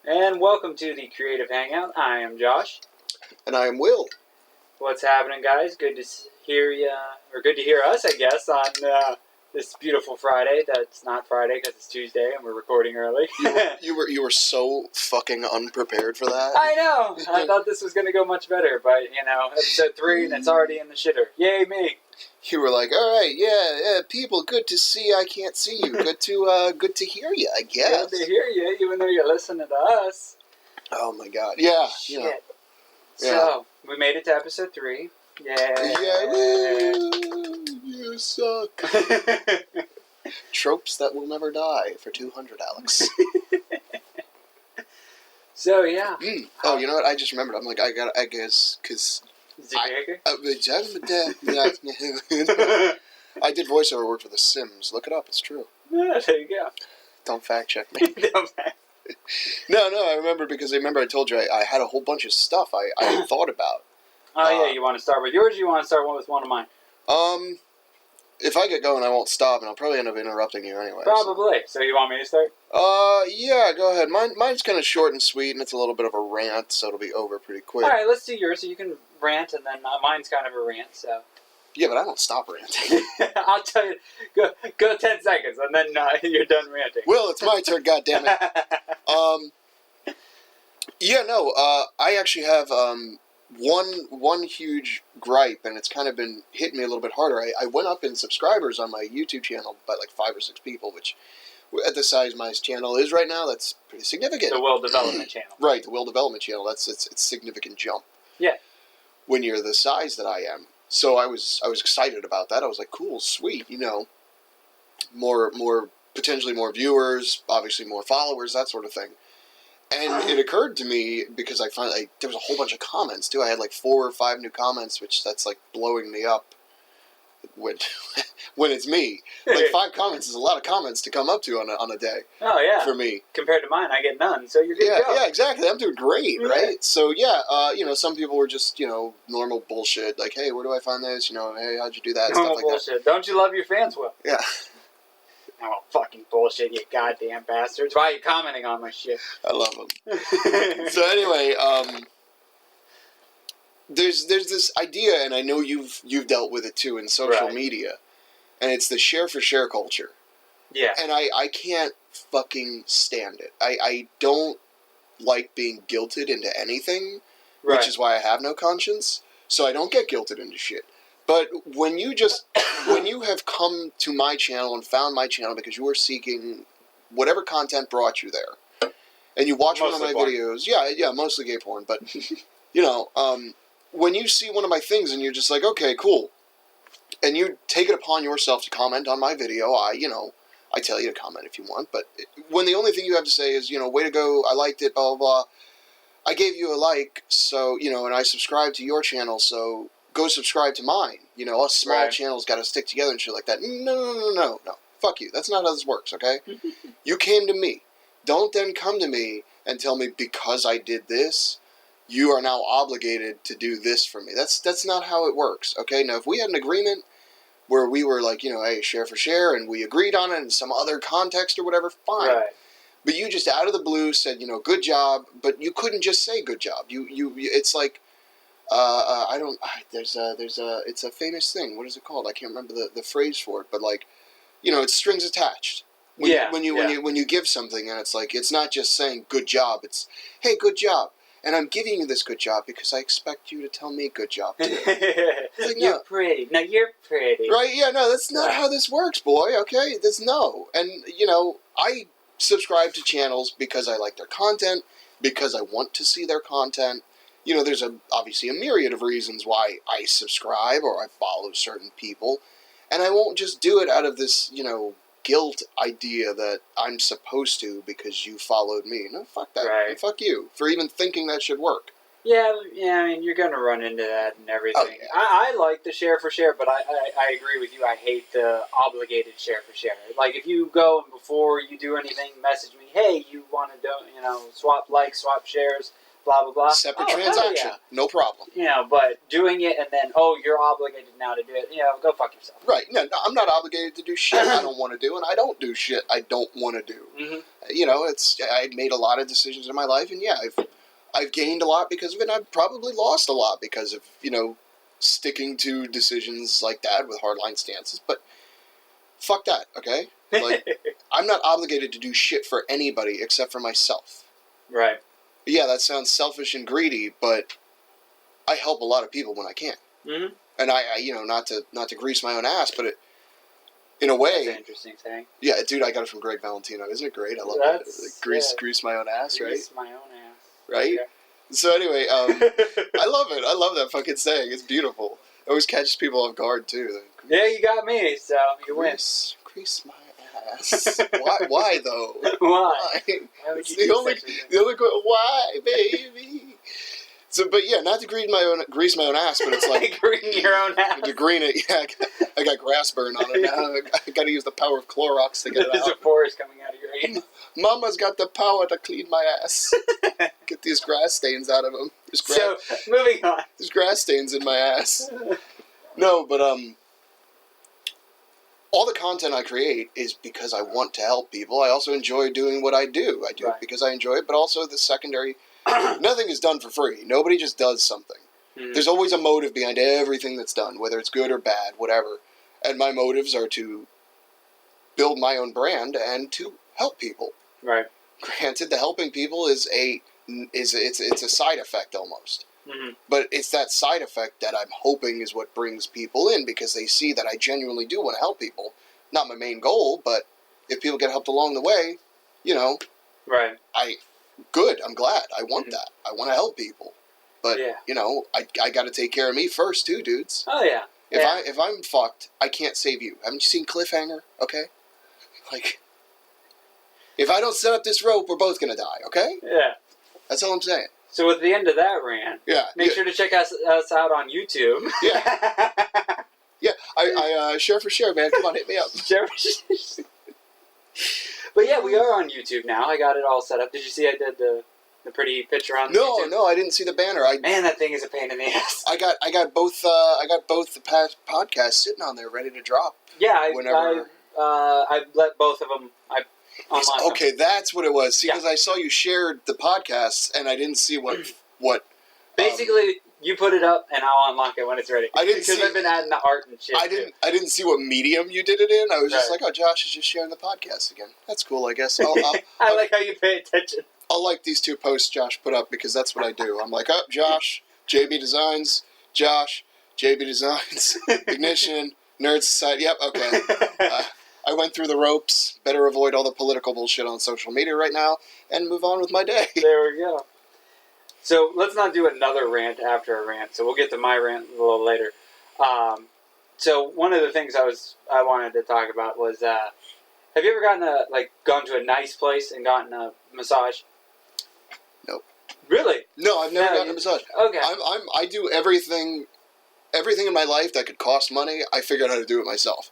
And welcome to the Creative Hangout. I am Josh. And I am Will. What's happening, guys? Good to hear you, or good to hear us, I guess, on this beautiful Friday. That's not Friday because it's Tuesday and we're recording early. You were so fucking unprepared for that. I know. I thought this was going to go much better, but episode 3 and it's already in the shitter. Yay me! You were like, all right, yeah, people, good to see you. I can't see you. Good to hear you, I guess. Good to hear you, even though you're listening to us. Oh my god, yeah. Shit. Yeah. So we made it to episode 3. Yay! Yeah, woo, you suck. Tropes that will never die for 200, Alex. So yeah. Oh, you know what? I just remembered. I'm like, I guess, because I did voiceover work for The Sims. Look it up. It's true. Yeah, there you go. Don't fact check me. No, I remember because I told you I had a whole bunch of stuff I had thought about. Oh yeah, you want to start with yours or you want to start with one of mine? If I get going, I won't stop, and I'll probably end up interrupting you anyway. Probably. So you want me to start? Yeah, go ahead. Mine's kind of short and sweet, and it's a little bit of a rant, so it'll be over pretty quick. Alright, let's do yours so you can rant, and then mine's kind of a rant, so... Yeah, but I don't stop ranting. I'll tell you, go 10 seconds, and then you're done ranting. Will, it's my turn, goddammit. I actually have, one huge gripe, and it's kind of been hitting me a little bit harder. I went up in subscribers on my YouTube channel by like 5 or 6 people, which at the size my channel is right now, that's pretty significant. The Will Development channel. Right, the Will Development channel. It's a significant jump. Yeah. When you're the size that I am. So I was excited about that. I was like, cool, sweet, more potentially more viewers, obviously more followers, that sort of thing. And it occurred to me, because I found there was a whole bunch of comments too. I had like 4 or 5 new comments, which that's like blowing me up when it's me. Like 5 comments is a lot of comments to come up to on a day. Oh yeah. For me. Compared to mine, I get none, so you're good to go. Yeah, exactly. I'm doing great, right? So yeah, some people were just, normal bullshit, like, hey, where do I find this? Hey, how'd you do that? Normal Stuff like bullshit. That. Don't you love your fans, Will? Yeah. Oh, fucking bullshit, you goddamn bastards. Why are you commenting on my shit? I love them. So anyway, there's this idea, and I know you've dealt with it too in social media, and it's the share for share culture. Yeah. And I can't fucking stand it. I don't like being guilted into anything, which is why I have no conscience, so I don't get guilted into shit. But when you have come to my channel and found my channel because you were seeking whatever content brought you there, and you watch one of my videos, mostly gay porn, but, when you see one of my things and you're just like, okay, cool, and you take it upon yourself to comment on my video, I tell you to comment if you want, but when the only thing you have to say is, way to go, I liked it, blah, blah, blah, I gave you a like, so, and I subscribed to your channel, so go subscribe to mine. Us small channels got to stick together and shit like that. No. Fuck you. That's not how this works, okay? You came to me. Don't then come to me and tell me because I did this, you are now obligated to do this for me. That's not how it works, okay? Now, if we had an agreement where we were like, hey, share for share, and we agreed on it in some other context or whatever, fine. Right. But you just out of the blue said, good job, but you couldn't just say good job. It's like, it's a famous thing. What is it called? I can't remember the phrase for it, but like, it's strings attached. When you give something and it's like, it's not just saying good job, it's, hey, good job. And I'm giving you this good job because I expect you to tell me good job too. Like, you're pretty. No, you're pretty. Right? Yeah, no, that's not how this works, boy, okay? That's no. And, I subscribe to channels because I like their content, because I want to see their content. There's obviously a myriad of reasons why I subscribe or I follow certain people. And I won't just do it out of this, guilt idea that I'm supposed to because you followed me. No, fuck that. Right. Fuck you for even thinking that should work. Yeah, I mean, you're going to run into that and everything. Oh, yeah. I like the share for share, but I agree with you. I hate the obligated share for share. Like, if you go and before you do anything, message me, hey, you want to swap likes, swap shares, blah blah blah. Separate Oh, hell transaction, yeah. no problem. You know, but doing it and then you're obligated now to do it. You know, go fuck yourself. Right? No, I'm not obligated to do shit I don't want to do, and I don't do shit I don't want to do. Mm-hmm. You know, I made a lot of decisions in my life, and yeah, I've gained a lot because of it. And I've probably lost a lot because of sticking to decisions like that with hardline stances. But fuck that, okay? Like, I'm not obligated to do shit for anybody except for myself. Right. Yeah, that sounds selfish and greedy, but I help a lot of people when I can. Mm-hmm. And I not to grease my own ass, but in a way, that's an interesting thing. Yeah, dude, I got it from Greg Valentino. Isn't it great? I love that. Like, grease my own ass, right? Grease my own ass. Right? Okay. So anyway, I love it. I love that fucking saying. It's beautiful. It always catches people off guard too. Like, yeah, you got me, so you win. Grease my ass. Why though? Why? Why would It's you the only why, baby. So, but yeah, not to grease my own ass, but it's like green your own ass. To green it, yeah. I got grass burn on it now. I got to use the power of Clorox to get it There's out. a forest coming out of your hand. Mama's got the power to clean my ass. Get these grass stains out of them. So, moving on. There's grass stains in my ass. No, but all the content I create is because I want to help people. I also enjoy doing what I do. I do it because I enjoy it, but also the secondary. Nothing is done for free. Nobody just does something. Mm-hmm. There's always a motive behind everything that's done, whether it's good or bad, whatever. And my motives are to build my own brand and to help people. Right. Granted, the helping people is a side effect almost. Mm-hmm. But it's that side effect that I'm hoping is what brings people in, because they see that I genuinely do want to help people. Not my main goal, but if people get helped along the way, right. Good. I'm glad. I want that. I want to help people. But, I got to take care of me first, too, dudes. Oh, yeah. If I'm fucked, I can't save you. Haven't you seen Cliffhanger? Okay? Like, if I don't set up this rope, we're both going to die, okay? Yeah. That's all I'm saying. So at the end of that rant, make sure to check us out on YouTube. Yeah. Yeah. I share for share, man. Come on, hit me up. Share for share. But yeah, we are on YouTube now. I got it all set up. Did you see I did the pretty picture on YouTube? No, I didn't see the banner. Man, that thing is a pain in the ass. I got both the past podcasts sitting on there ready to drop. Yeah, I let both of them. Okay, that's what it was. See, because I saw you shared the podcasts and I didn't see what. Basically, you put it up and I'll unlock it when it's ready. I didn't because I've been adding the art and shit. I didn't see what medium you did it in. I was just like, oh, Josh is just sharing the podcast again. That's cool, I guess. I like how you pay attention. I'll like these two posts Josh put up because that's what I do. I'm like, Josh, JB Designs, Josh, JB Designs, Ignition, Nerd Society. Yep, okay. I went through the ropes. Better avoid all the political bullshit on social media right now and move on with my day. There we go. So let's not do another rant after a rant. So we'll get to my rant a little later. So one of the things I wanted to talk about was, have you ever gone to a nice place and gotten a massage? Nope. Really? No, I've never gotten a massage. Okay. I do everything in my life that could cost money. I figured out how to do it myself.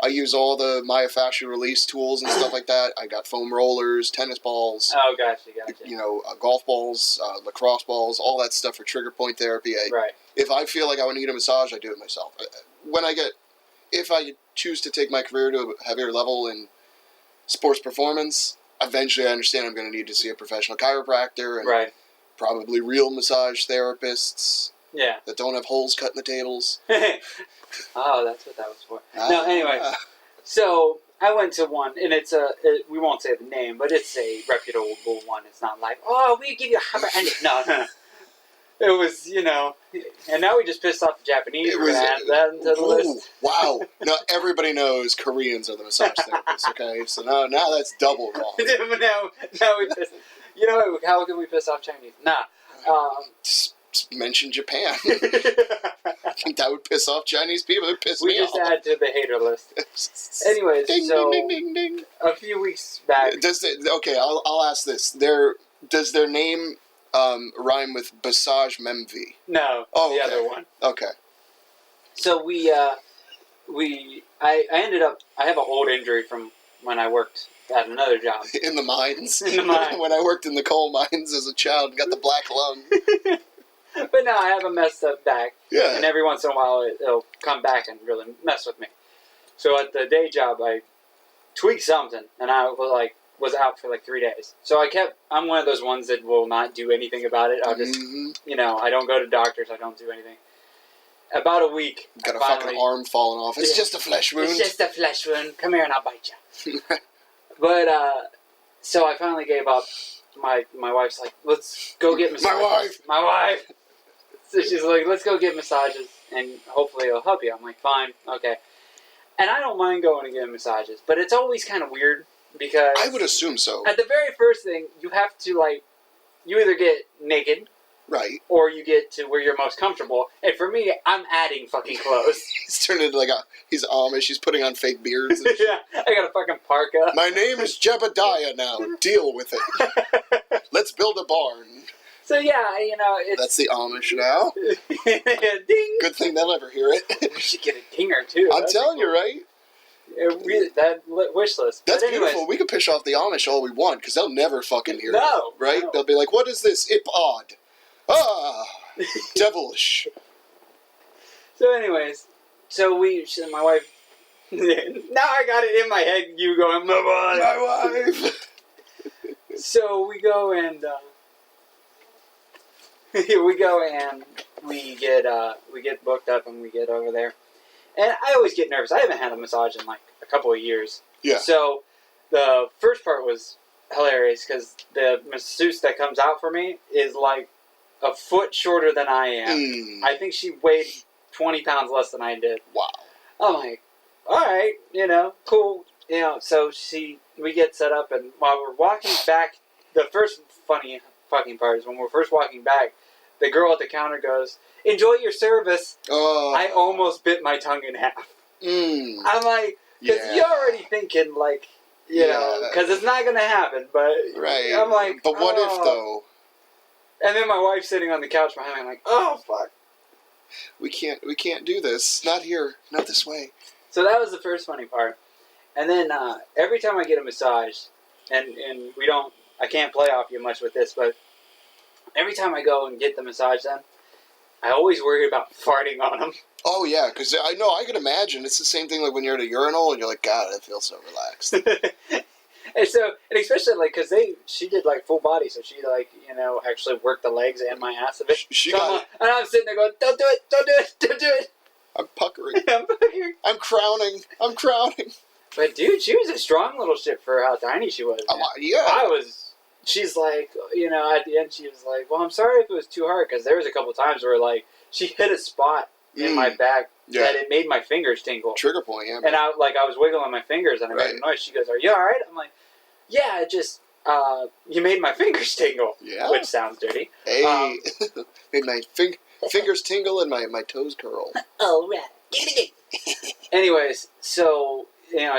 I use all the myofascial release tools and stuff like that. I got foam rollers, tennis balls. Oh, gotcha. Golf balls, lacrosse balls, all that stuff for trigger point therapy. Right. If I feel like I would need a massage, I do it myself. If I choose to take my career to a heavier level in sports performance, eventually I understand I'm going to need to see a professional chiropractor and probably real massage therapists. Yeah. That don't have holes cut in the tables. Oh, that's what that was for. No, anyway. So I went to one, and we won't say the name, but it's a reputable one. It's not like, oh, we give you a hammer. No. It was, and now we just pissed off the Japanese. We're going to add that into the list. Wow. Now everybody knows Koreans are the massage therapists, okay? So now that's double wrong. now we pissed. How can we piss off Chinese? Nah. Just mention Japan. I think that would piss off Chinese people. It would piss me off. We just add to the hater list. Anyways, ding, ding, ding, ding, ding. A few weeks back. I'll ask this. Does their name rhyme with Basaj Memvi? No. Oh, the other one. Okay. So I ended up. I have an old injury from when I worked at another job. In the mines. In the mines. When I worked in the coal mines as a child and got the black lung. But no, I have a messed up back. Yeah. And every once in a while, it'll come back and really mess with me. So at the day job, I tweaked something, and I was out for like 3 days. So I'm one of those ones that will not do anything about it. I'll just, I don't go to doctors. I don't do anything. About a week. Got a fucking arm falling off. It's just a flesh wound. It's just a flesh wound. Come here and I'll bite you. But, so I finally gave up. My wife's like, let's go get massages. My wife! So she's like, let's go get massages, and hopefully it'll help you. I'm like, fine, okay. And I don't mind going and getting massages, but it's always kind of weird, because... I would assume so. At the very first thing, you have to, you either get naked... Right. Or you get to where you're most comfortable. And for me, I'm adding fucking clothes. He's turned into he's Amish. He's putting on fake beards. Yeah, I got a fucking parka. My name is Jebediah now. Deal with it. Let's build a barn. So yeah, it's... That's the Amish now. Ding! Good thing they'll never hear it. We should get a dinger, too. I'm telling you, right? That wish list. That's beautiful. We can piss off the Amish all we want, because they'll never fucking hear it. Right? No. They'll be like, what is this? Ip-odd. Ah, devilish. So anyways, my wife, now I got it in my head, you going, my wife. So we go and, we get booked up and we get over there. And I always get nervous. I haven't had a massage in a couple of years. Yeah. So the first part was hilarious, because the masseuse that comes out for me is a foot shorter than I am. I think she weighed 20 pounds less than I did. Wow. I'm like, all right, cool. So we get set up, and while we're walking back, the first funny fucking part is when we're first walking back, the girl at the counter goes, enjoy your service. Oh. I almost bit my tongue in half. I'm like, because you're already thinking, because it's not going to happen, but right. I'm like, but what if, though? And then my wife's sitting on the couch behind me. I'm like, oh, fuck. We can't do this. Not here. Not this way. So that was the first funny part. And then every time I get a massage, and I can't play off you much with this, but every time I go and get the massage done, I always worry about farting on them. Oh, yeah, because I can imagine. It's the same thing when you're at a urinal and you're like, God, I feel so relaxed. And especially because she did full body, so she actually worked the legs and my ass a bit. And I'm sitting there going, don't do it. I'm puckering. I'm crowning. But dude, she was a strong little shit for how tiny she was. Yeah. She's like, at the end she was like, well, I'm sorry if it was too hard, because there was a couple times where she hit a spot in my back that it made my fingers tingle. Trigger point, yeah. And I was wiggling my fingers and I made a noise. She goes, are you alright? I'm like, yeah, it just, you made my fingers tingle. Yeah. Which sounds dirty. Hey, made my fingers tingle and my toes curl. Oh, right. Anyways, so,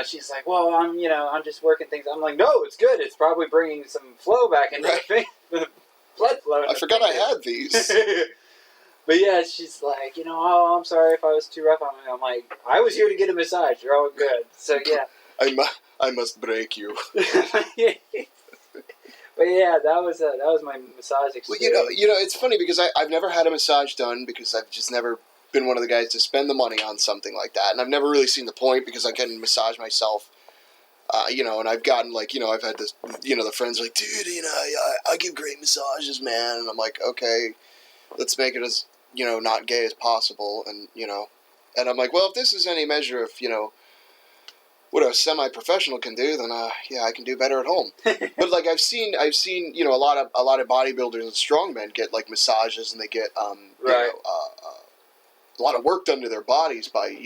she's like, well, I'm just working things. I'm like, no, it's good. It's probably bringing some flow back into the blood flow. I forgot I had these. But yeah, she's like, oh, I'm sorry if I was too rough on you. I'm like, I was here to get a massage. You're all good. So yeah. I must break you. But yeah, that was my massage experience. Well, it's funny because I've never had a massage done because I've just never been one of the guys to spend the money on something like that, and I've never really seen the point because I can massage myself. And I've gotten I've had this, the friends are like, dude, I give great massages, man, and I'm like, okay, let's make it as not gay as possible, and and I'm like, well, if this is any measure of what a semi-professional can do, then I can do better at home. But I've seen a lot of bodybuilders and strongmen get massages, and they get a lot of work done to their bodies by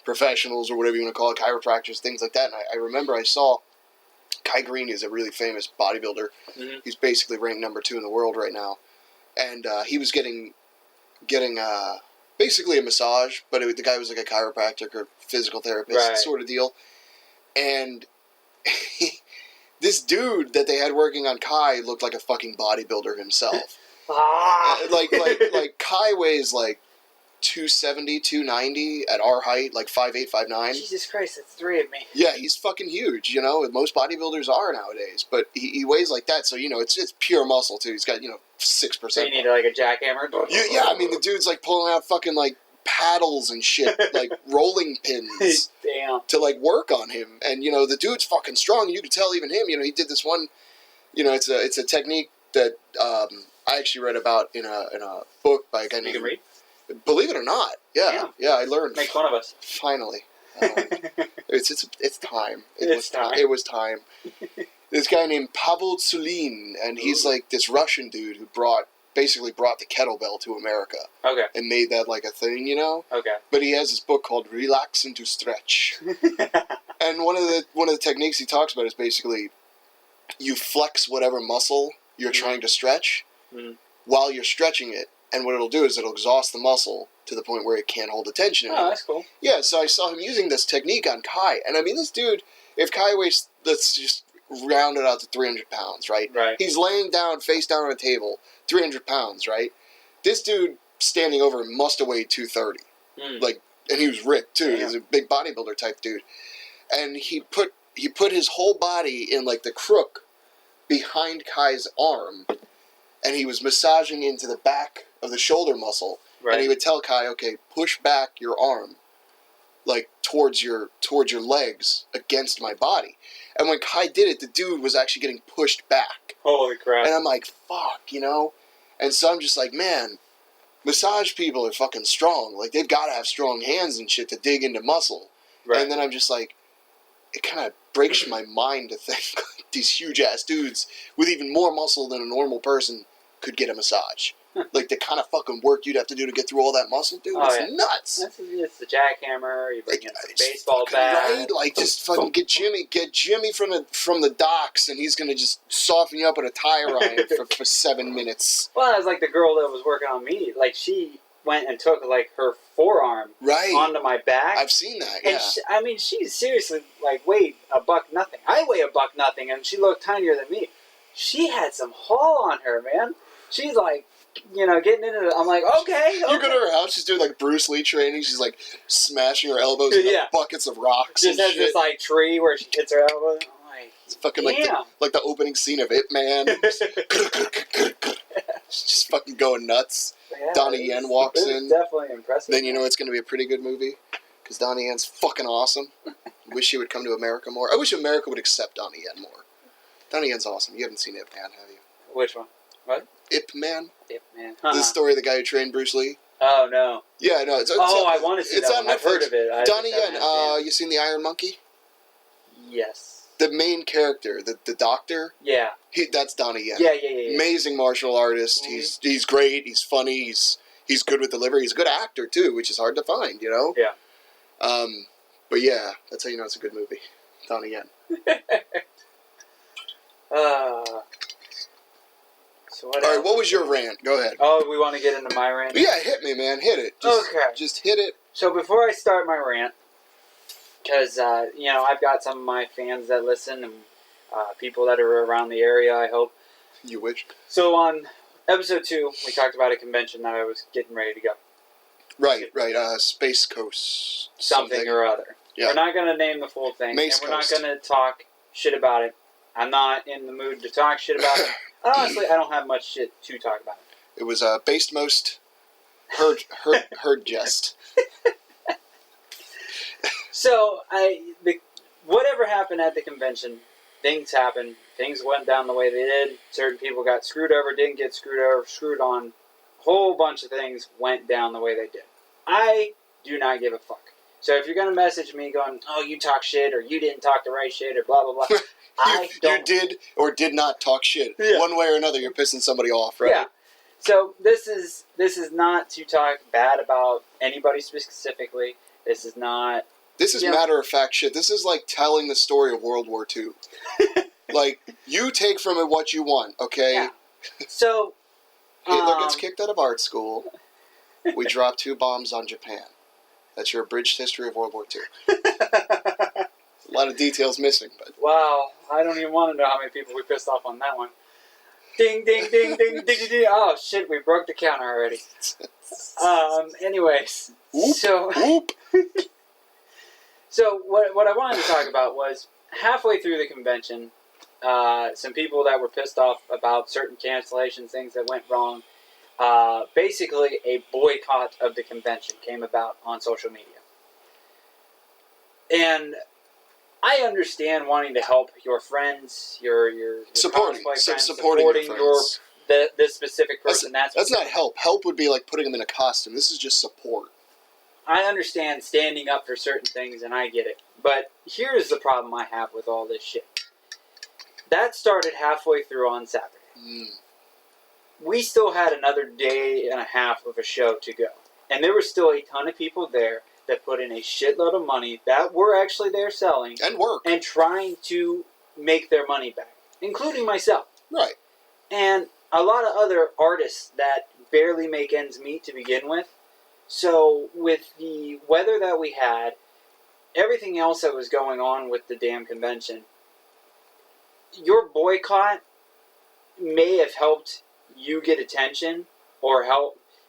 professionals or whatever you want to call it, chiropractors, things like that. And I remember I saw Kai Greene is a really famous bodybuilder. Mm-hmm. He's basically ranked number 2 in the world right now, and he was getting basically a massage, but the guy was a chiropractic or physical therapist sort of deal. And this dude that they had working on Kai looked like a fucking bodybuilder himself. Kai weighs 270, 290 at our height, like 5'8", 5'9". Jesus Christ, that's 3 of me. Yeah, he's fucking huge, you know. Most bodybuilders are nowadays, but he weighs like that, so it's pure muscle too. He's got 6%. So you need like a jackhammer. Yeah, I mean the dude's like pulling out fucking like paddles and shit, like rolling pins. Damn. To like work on him, and the dude's fucking strong. You can tell even him. He did this one. It's a technique that I actually read about in a book by a guy named. You can read. Believe it or not, yeah, I learned. Make fun of us. Finally, it's time. It was time. This guy named Pavel Tsulin, and he's like this Russian dude who basically brought the kettlebell to America. Okay. And made that like a thing, Okay. But he has this book called Relax and to Stretch. And one of the techniques he talks about is basically you flex whatever muscle you're trying to stretch while you're stretching it, and what it'll do is it'll exhaust the muscle to the point where it can't hold the tension anymore. Oh, that's cool. Yeah, so I saw him using this technique on Kai, and I mean this dude, if Kai weighs, let's just round it out to 300 pounds, right? Right. He's laying down, face down on a table, 300 pounds, right? This dude standing over him must have weighed 230. And he was ripped too. Damn. He's a big bodybuilder type dude. And he put his whole body in like the crook behind Kai's arm, and he was massaging into the back of the shoulder muscle. Right. And he would tell Kai, okay, push back your arm, like towards your legs against my body. And when Kai did it, the dude was actually getting pushed back. Holy crap. And I'm like, fuck, And so I'm just like, man, massage people are fucking strong. Like, they've got to have strong hands and shit to dig into muscle. Right. And then I'm just like, it kind of breaks my mind to think these huge-ass dudes with even more muscle than a normal person could get a massage. Like, the kind of fucking work you'd have to do to get through all that muscle, dude, it's nuts. It's the jackhammer, you bring in some baseball bat. Right? Like, just fucking get Jimmy from the docks, and he's going to just soften you up with a tire iron for 7 minutes. Well, it was like the girl that was working on me. Like, she went and took, like, her forearm onto my back. I've seen that, yeah. And she seriously, like, weighed $1 nothing. I weigh $1 nothing, and she looked tinier than me. She had some haul on her, man. She's like, getting into it. I'm like, okay. You go to her house, she's doing like Bruce Lee training. She's like smashing her elbows into buckets of rocks. Just has this like tree where she hits her elbow. I'm like, it's fucking like the opening scene of Ip Man. Just fucking going nuts. Yeah, Donnie Yen walks in. Definitely impressive. Then it's going to be a pretty good movie because Donnie Yen's fucking awesome. Wish he would come to America more. I wish America would accept Donnie Yen more. Donnie Yen's awesome. You haven't seen Ip Man, have you? Which one? What? Ip Man. Ip Man. The story of the guy who trained Bruce Lee. Oh no. Yeah, no. I want to see it's that on one. Netflix. I've heard of it. Donnie Yen. You seen the Iron Monkey? Yes. The main character, the doctor. Yeah. That's Donnie Yen. Yeah. Amazing martial artist. Mm-hmm. He's great. He's funny. He's good with delivery. He's a good actor too, which is hard to find. Yeah. But yeah, that's how you know it's a good movie. Donnie Yen. So what all right, what was your rant? Go ahead. Oh, we want to get into my rant? Yeah, hit me, man. Hit it. Just hit it. So before I start my rant, because, I've got some of my fans that listen and people that are around the area, I hope. You wish. So on episode 2, we talked about a convention that I was getting ready to go. Right. Space Coast. Something or other. Yeah. We're not going to name the full thing. Mace and we're Coast. not going to talk shit about it. I'm not in the mood to talk shit about it. Honestly, I don't have much shit to talk about. It was based most heard jest. So whatever happened at the convention, things happened. Things went down the way they did. Certain people got screwed over, didn't get screwed over, screwed on. A whole bunch of things went down the way they did. I do not give a fuck. So if you're going to message me going, oh, you talk shit, or you didn't talk the right shit, or blah, blah, blah, You did or did not talk shit. Yeah. One way or another, you're pissing somebody off, right? Yeah. So this is not to talk bad about anybody specifically. This is not... This is matter-of-fact shit. This is like telling the story of World War II. Like, you take from it what you want, okay? Yeah. So... Hitler gets kicked out of art school. We drop 2 bombs on Japan. That's your abridged history of World War II. A lot of details missing, but... Wow, I don't even want to know how many people we pissed off on that one. Ding, ding, ding, ding, ding, ding, ding. Oh, shit, we broke the counter already. Anyways. Whoop, So, whoop. so what I wanted to talk about was halfway through the convention, some people that were pissed off about certain cancellations, things that went wrong. Basically, a boycott of the convention came about on social media. And I understand wanting to help your friends, your Supporting, cosplay friends, supporting your friends. This specific person. That's not help. Help would be like putting them in a costume. This is just support. I understand standing up for certain things, and I get it. But here's the problem I have with all this shit. That started halfway through on Saturday. We still had another day and a half of a show to go. And there were still a ton of people there that put in a shitload of money that were actually there selling. And work. And trying to make their money back. Including myself. Right. And a lot of other artists that barely make ends meet to begin with. So, with the weather that we had, everything else that was going on with the damn convention, your boycott may have helped you get attention, or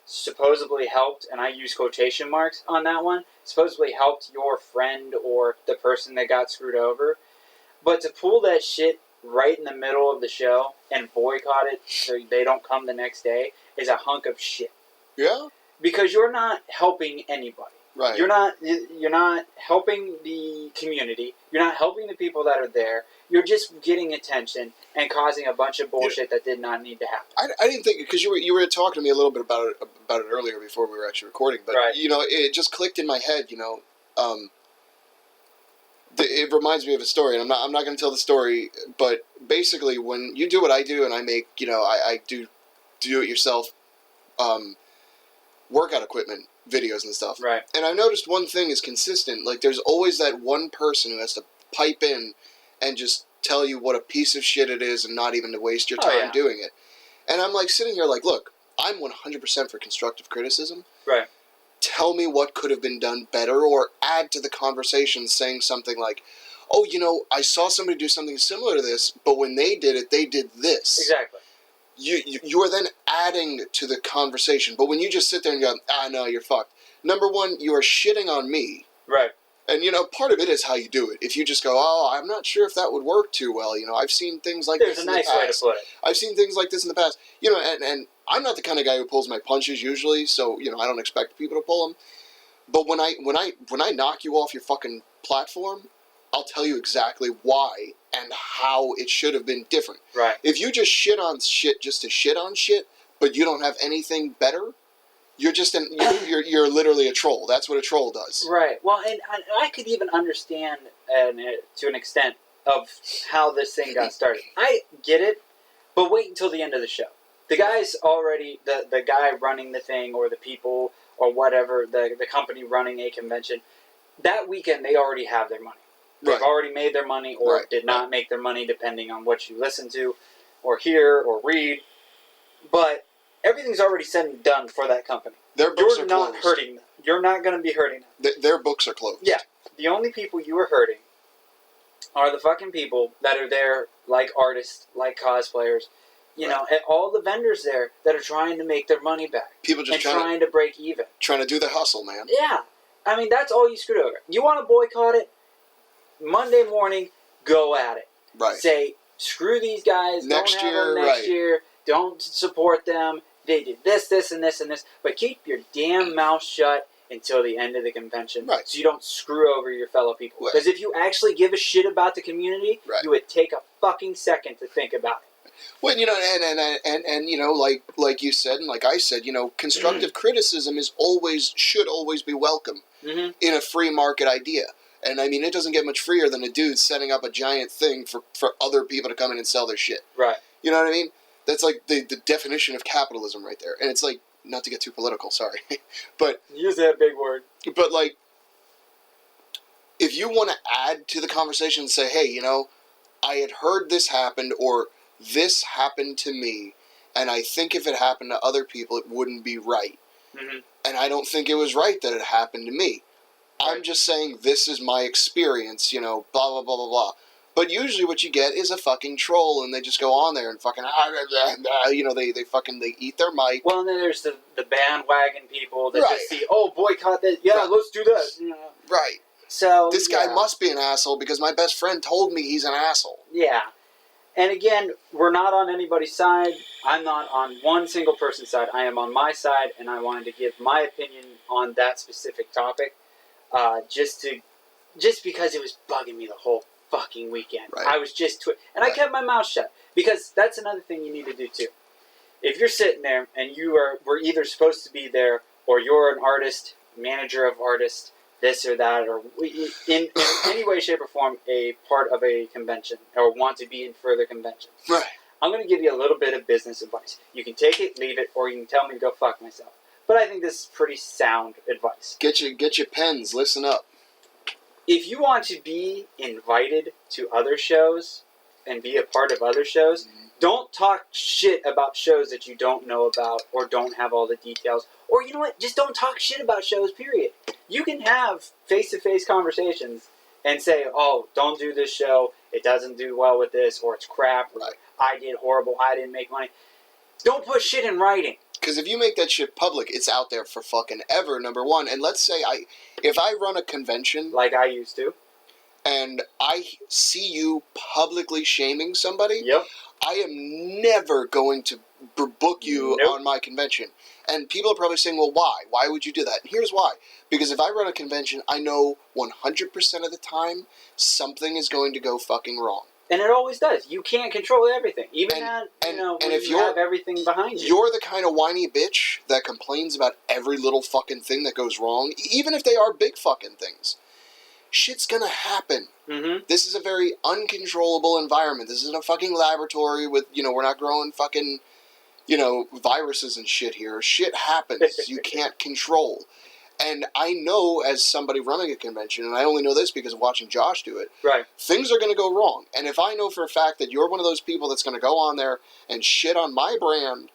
supposedly helped, and I use quotation marks on that one, supposedly helped your friend or the person that got screwed over. But to pull that shit right in the middle of the show and boycott it so they don't come the next day is a hunk of shit. Yeah. Because you're not helping anybody. Right. You're not helping the community. You're not helping the people that are there. You're just getting attention and causing a bunch of bullshit that did not need to happen. I didn't think, because you were talking to me a little bit about it earlier before we were actually recording, but right. It just clicked in my head. It reminds me of a story, and I'm not going to tell the story, but basically when you do what I do, and I make I do it yourself workout equipment videos and stuff. Right. And I've noticed one thing is consistent. Like, there's always that one person who has to pipe in and just tell you what a piece of shit it is and not even to waste your time doing it. And I'm like sitting here like, look, I'm 100% for constructive criticism. Right. Tell me what could have been done better, or add to the conversation saying something like, oh, I saw somebody do something similar to this, but when they did it, they did this. Exactly. You are then adding to the conversation. But when you just sit there and go, no, you're fucked. Number one, you are shitting on me. Right. And, part of it is how you do it. If you just go, oh, I'm not sure if that would work too well. I've seen things like There's this a in nice the past. way to put it. I've seen things like this in the past. And I'm not the kind of guy who pulls my punches usually, so, I don't expect people to pull them. But when I knock you off your fucking platform, I'll tell you exactly why and how it should have been different. Right. If you just shit on shit just to shit on shit, but you don't have anything better, you're just you're literally a troll. That's what a troll does. Right. Well, and I could even understand to an extent of how this thing got started. I get it, but wait until the end of the show. The guy's already the guy running the thing, or the people, or whatever, the company running a convention. That weekend, they already have their money. They've already made their money, or did not make their money, depending on what you listen to, or hear, or read. But everything's already said and done for that company. Their books You're are not closed. hurting them. You're not going to be hurting them. Their books are closed. Yeah. The only people you are hurting are the fucking people that are there, like artists, like cosplayers. And all the vendors there that are trying to make their money back. People just trying to break even. Trying to do the hustle, man. Yeah. I mean, that's all you screwed over. You want to boycott it? Monday morning, go at it. Right. Say, screw these guys. Next don't have them next year. Don't support them. They did this, this, and this, and this. But keep your damn mouth shut until the end of the convention. Right. So you don't screw over your fellow people. Because if you actually give a shit about the community, you would take a fucking second to think about it. Well, and like you said, and like I said, constructive criticism should always be welcome in a free market idea. And I mean, it doesn't get much freer than a dude setting up a giant thing for other people to come in and sell their shit. Right. You know what I mean? That's like the definition of capitalism right there. And it's like, not to get too political, sorry, but use that big word. But like, if you want to add to the conversation and say, hey, I had heard this happened, or this happened to me, and I think if it happened to other people, it wouldn't be right. Mm-hmm. And I don't think it was right that it happened to me. Right. I'm just saying this is my experience, blah, blah, blah, blah, blah. But usually what you get is a fucking troll, and they just go on there and fucking, they eat their mic. Well, and then there's the bandwagon people that Right. just see, oh, boycott this. Yeah, Right. let's do that. You know? Right. So This guy must be an asshole because my best friend told me he's an asshole. Yeah. And again, we're not on anybody's side. I'm not on one single person's side. I am on my side, and I wanted to give my opinion on that specific topic, just because it was bugging me the whole fucking weekend. Right. I was just and I kept my mouth shut because that's another thing you need to do too. If you're sitting there and we're either supposed to be there, or you're an artist, manager of artists, this or that, or in any way, shape, or form a part of a convention, or want to be in further conventions. Right. I'm going to give you a little bit of business advice. You can take it, leave it, or you can tell me to go fuck myself. But I think this is pretty sound advice. Get your pens. Listen up. If you want to be invited to other shows and be a part of other shows, don't talk shit about shows that you don't know about or don't have all the details. Or you know what? Just don't talk shit about shows, period. You can have face-to-face conversations and say, oh, don't do this show. It doesn't do well with this, or it's crap. Or Right. I did horrible. I didn't make money. Don't put shit in writing. Because if you make that shit public, it's out there for fucking ever, number one. And let's say if I run a convention Like I used to. and I see you publicly shaming somebody, Yep. I am never going to book you Nope. on my convention. And people are probably saying, well, why? Why would you do that? And here's why. Because if I run a convention, I know 100% of the time something is going to go fucking wrong. And it always does. You can't control everything. Even when if you have everything behind you. You're the kind of whiny bitch that complains about every little fucking thing that goes wrong, even if they are big fucking things. Shit's gonna happen. Mm-hmm. This is a very uncontrollable environment. This isn't a fucking laboratory with, we're not growing fucking, viruses and shit here. Shit happens. You can't control. And I know, as somebody running a convention, and I only know this because of watching Josh do it, Right. things are going to go wrong. And if I know for a fact that you're one of those people that's going to go on there and shit on my brand,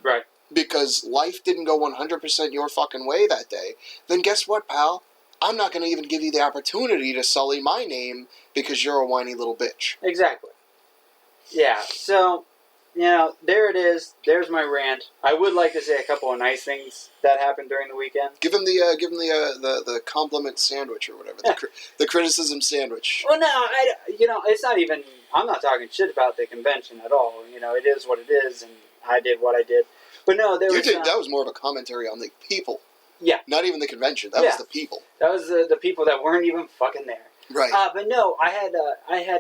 Right. because life didn't go 100% your fucking way that day, then guess what, pal? I'm not going to even give you the opportunity to sully my name because you're a whiny little bitch. Exactly. Yeah, so, there it is. There's my rant. I would like to say a couple of nice things that happened during the weekend. Give him the compliment sandwich or whatever, the criticism sandwich. Well, no, it's not even, I'm not talking shit about the convention at all. It is what it is, and I did what I did. But no, that was more of a commentary on the people. Yeah. Not even the convention. That was the people. That was the people that weren't even fucking there. Right. But no, I had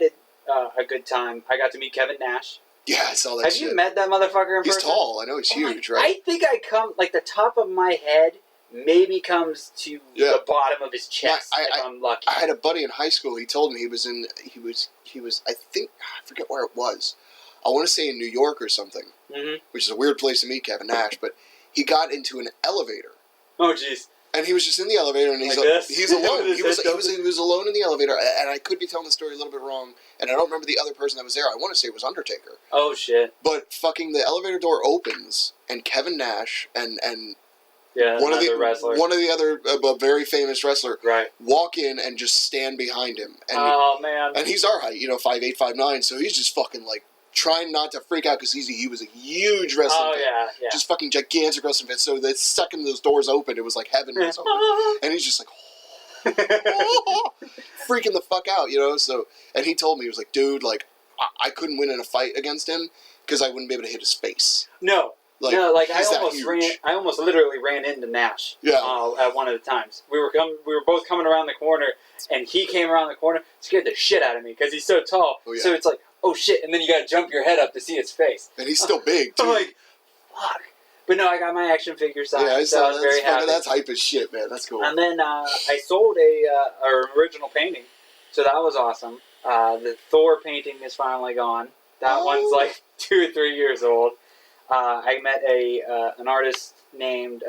a good time. I got to meet Kevin Nash. Yeah, I saw that Have shit. you met that motherfucker in person? He's tall. I know he's huge, right? I think I come, the top of my head maybe comes to the bottom of his chest if I'm lucky. I had a buddy in high school. He told me he was I forget where it was. I want to say in New York or something, which is a weird place to meet Kevin Nash, but he got into an elevator. Oh, jeez. And he was just in the elevator, and he's alone. he was alone in the elevator, and I could be telling the story a little bit wrong, and I don't remember the other person that was there. I want to say it was Undertaker. Oh, shit. But fucking the elevator door opens, and Kevin Nash and one of the other very famous wrestler right. walk in and just stand behind him. And, oh, man. And he's our height, 5'8", 5'9", so he's just fucking trying not to freak out because he was a huge wrestling fan. Yeah. Just fucking gigantic wrestling fan. So the second those doors opened, it was like heaven was open. And he's just freaking the fuck out, So, and he told me, he was like, dude, I couldn't win in a fight against him because I wouldn't be able to hit his face. No. I almost literally ran into Nash. Yeah. At one of the times, we were both coming around the corner, and he came around the corner, scared the shit out of me because he's so tall. Oh, yeah. So it's like, oh shit, and then you got to jump your head up to see his face. And he's still big too. I'm like, fuck. But no, I got my action figure signed, yeah, so I was very happy. That's hype as shit, man. That's cool. And then I sold a original painting, so that was awesome. The Thor painting is finally gone. That one's 2 or 3 years old. I met an artist named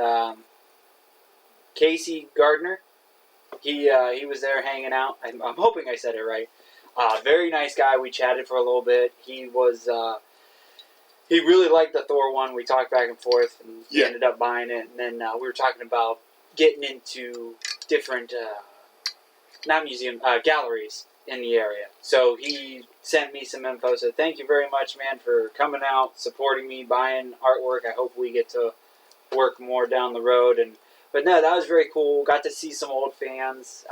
Casey Gardner. He was there hanging out. I'm hoping I said it right. Very nice guy. We chatted for a little bit. He really liked the Thor one. We talked back and forth, and he ended up buying it. And then we were talking about getting into different, not museum, galleries in the area. So he sent me some info. So thank you very much, man, for coming out, supporting me, buying artwork. I hope we get to work more down the road. But no, that was very cool. Got to see some old fans.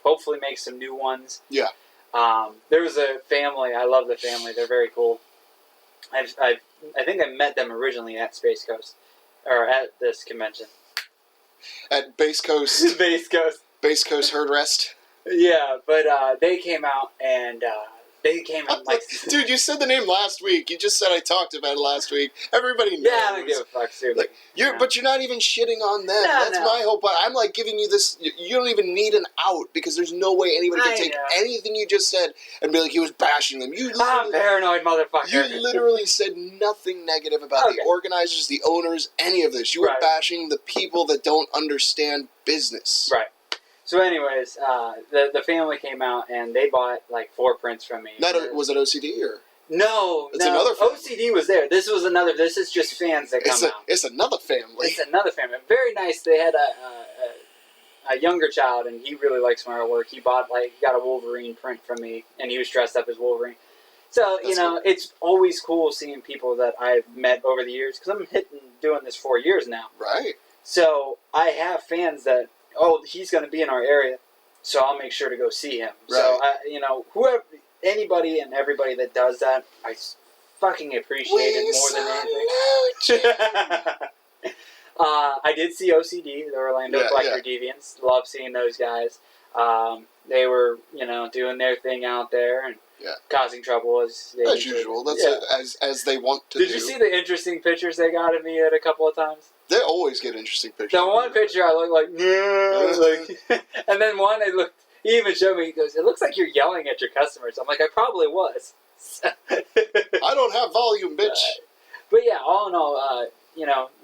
Hopefully make some new ones. Yeah. There was a family. I love the family. They're very cool. I think I met them originally at Space Coast, or at this convention. At Base Coast. Base Coast Herd Rest. Yeah, but they came out and they came out like. Dude, you said the name last week. You just said I talked about it last week. Everybody knows. Yeah, I don't give a fuck, seriously. Like, but you're not even shitting on them. That's my whole point. I'm like giving you this. You don't even need an out because there's no way anybody can take anything you just said and be like he was bashing them. I'm paranoid, motherfucker. You literally said nothing negative about the organizers, the owners, any of this. You were bashing the people that don't understand business. Right. So, anyways, the family came out and they bought like 4 prints from me. Was it OCD or? No, another family. OCD was there. This was another. This is just fans that come out. It's another family. It's another family. Very nice. They had a younger child, and he really likes my artwork. He got a Wolverine print from me, and he was dressed up as Wolverine. So that's cool. It's always cool seeing people that I've met over the years because I'm doing this 4 years now. Right. So I have fans that. Oh, he's going to be in our area, so I'll make sure to go see him. Right. So, anybody and everybody that does that, I fucking appreciate it more than anything. I did see OCD, the Orlando Collector Deviants. Love seeing those guys. They were, doing their thing out there and causing trouble as usual. That's as they want to do. Did you see the interesting pictures they got of me at a couple of times? They always get interesting pictures. The one picture I look like, and then one he even showed me. He goes, "It looks like you're yelling at your customers." I'm like, "I probably was." I don't have volume, bitch. But yeah, all in all,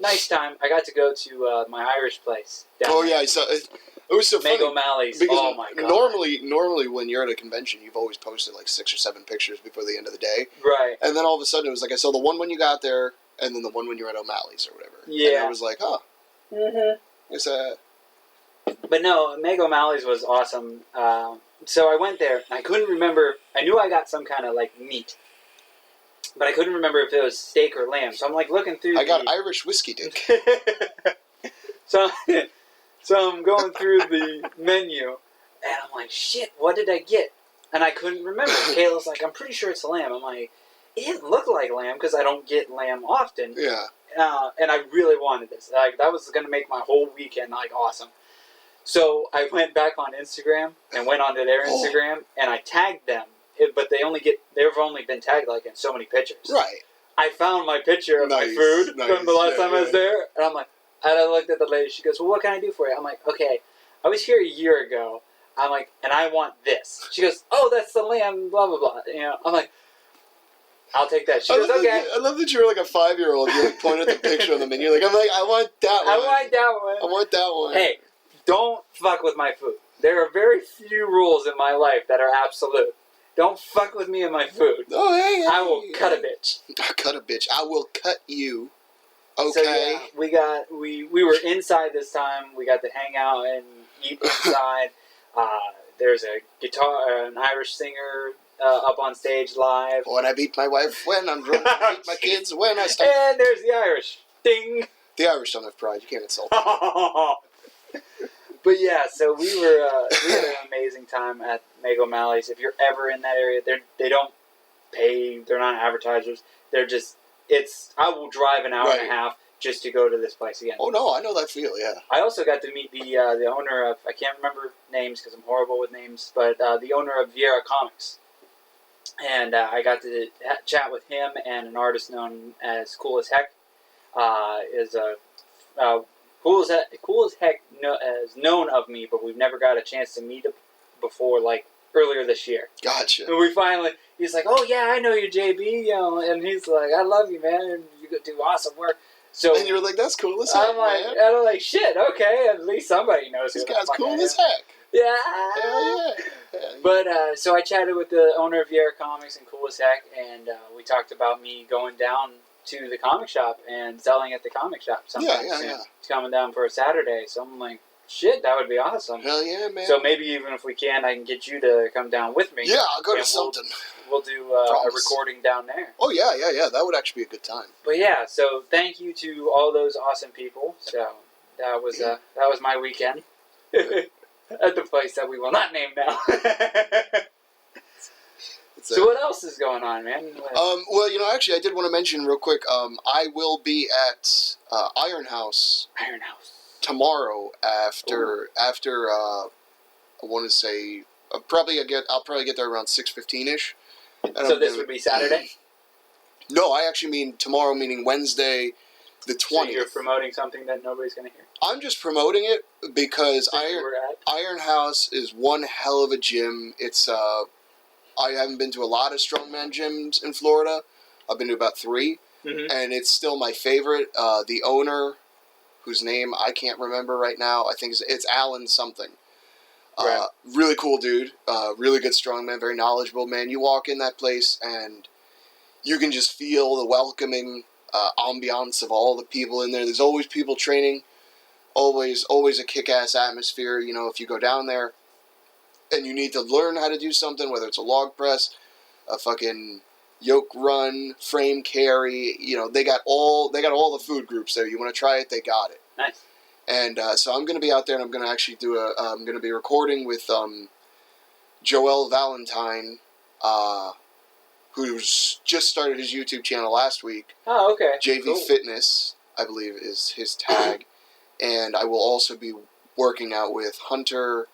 nice time. I got to go to my Irish place. I saw it. It was so funny. Meg O'Malley's. Because oh my god. Normally when you're at a convention, you've always posted like 6 or 7 pictures before the end of the day. Right. And then all of a sudden it was like I saw the one when you got there, and then the one when you were at O'Malley's or whatever. Yeah. And I was like, huh. Mm-hmm. It's But no, Meg O'Malley's was awesome. So I went there. I couldn't remember. I knew I got some kind of like meat, but I couldn't remember if it was steak or lamb. So I'm like looking through. I got Irish whiskey dick. So I'm going through the menu, and I'm like, shit, what did I get? And I couldn't remember. Kayla's like, I'm pretty sure it's lamb. I'm like, it looked like lamb because I don't get lamb often. Yeah. And I really wanted this. Like that was going to make my whole weekend like awesome. So I went back on Instagram and went onto their Instagram and I tagged them, but they've only been tagged like in so many pictures. Right. I found my picture of my food from the last time I was there, and I'm like, and I looked at the lady. She goes, "Well, what can I do for you?" I'm like, "Okay, I was here a year ago." I'm like, "And I want this." She goes, "Oh, that's the lamb, blah blah blah." I'm like, "I'll take that." She goes, "Okay." I love that you're like a 5-year-old. You like point at the picture on the menu. Like I'm like, I want that one. I want that one. I want that one. Hey, don't fuck with my food. There are very few rules in my life that are absolute. Don't fuck with me and my food. Oh, hey. I will cut a bitch. Cut a bitch. I will cut you. Okay. So yeah, we were inside this time. We got to hang out and eat inside. There's an Irish singer up on stage live. When I beat my wife, when I'm drunk, I beat my kids, when I start. And there's the Irish. Ding. The Irish don't have pride. You can't insult them. But yeah, so we had an amazing time at Meg O'Malley's. If you're ever in that area, they don't pay. They're not advertisers. They're just. I will drive an hour and a half just to go to this place again. Oh no, I know that feel. Yeah. I also got to meet the owner of, I can't remember names because I'm horrible with names, but the owner of Viera Comics, and I got to chat with him and an artist known as Cool as Heck. Is a Cool as Heck is known of me, but we've never got a chance to meet him before, like earlier this year. Gotcha. And he's like, "Oh yeah, I know you, JB," and he's like, "I love you, man, and you do awesome work." So and you were like, "That's cool as heck, man." And I'm like, "Shit, okay, at least somebody knows this guy's cool as heck." Yeah. Hell yeah. But so I chatted with the owner of Viera Comics and Cool as Heck, and we talked about me going down to the comic shop and selling at the comic shop sometime soon. It's coming down for a Saturday, so I'm like, Shit, that would be awesome. Hell yeah, man. So maybe even if we can, I can get you to come down with me. Yeah, I'll go to something. We'll do a recording down there. Oh, yeah. That would actually be a good time. But yeah, so thank you to all those awesome people. So that was my weekend at the place that we will not name now. So what else is going on, man? Well, actually, I did want to mention real quick. I will be at Iron House. Iron House. Tomorrow after I want to say I'll probably get there around 6:15ish. So this would be Saturday? No, I actually mean tomorrow, meaning Wednesday, the 20th. So you're promoting something that nobody's going to hear? I'm just promoting it because Iron House is one hell of a gym. It's I haven't been to a lot of strongman gyms in Florida. I've been to about 3, and it's still my favorite. The owner, whose name I can't remember right now, I think it's Alan something. Right. Really cool dude. Really good strongman, very knowledgeable man. You walk in that place and you can just feel the welcoming ambiance of all the people in there. There's always people training. Always a kick-ass atmosphere. If you go down there and you need to learn how to do something, whether it's a log press, a fucking yoke run, frame carry, they got all the food groups there. You want to try it, they got it. Nice. And so I'm going to be out there, and I'm going to actually I'm going to be recording with Joel Valentine, who's just started his YouTube channel last week. Oh, okay. JV Fitness, I believe, is his tag. And I will also be working out with Hunter.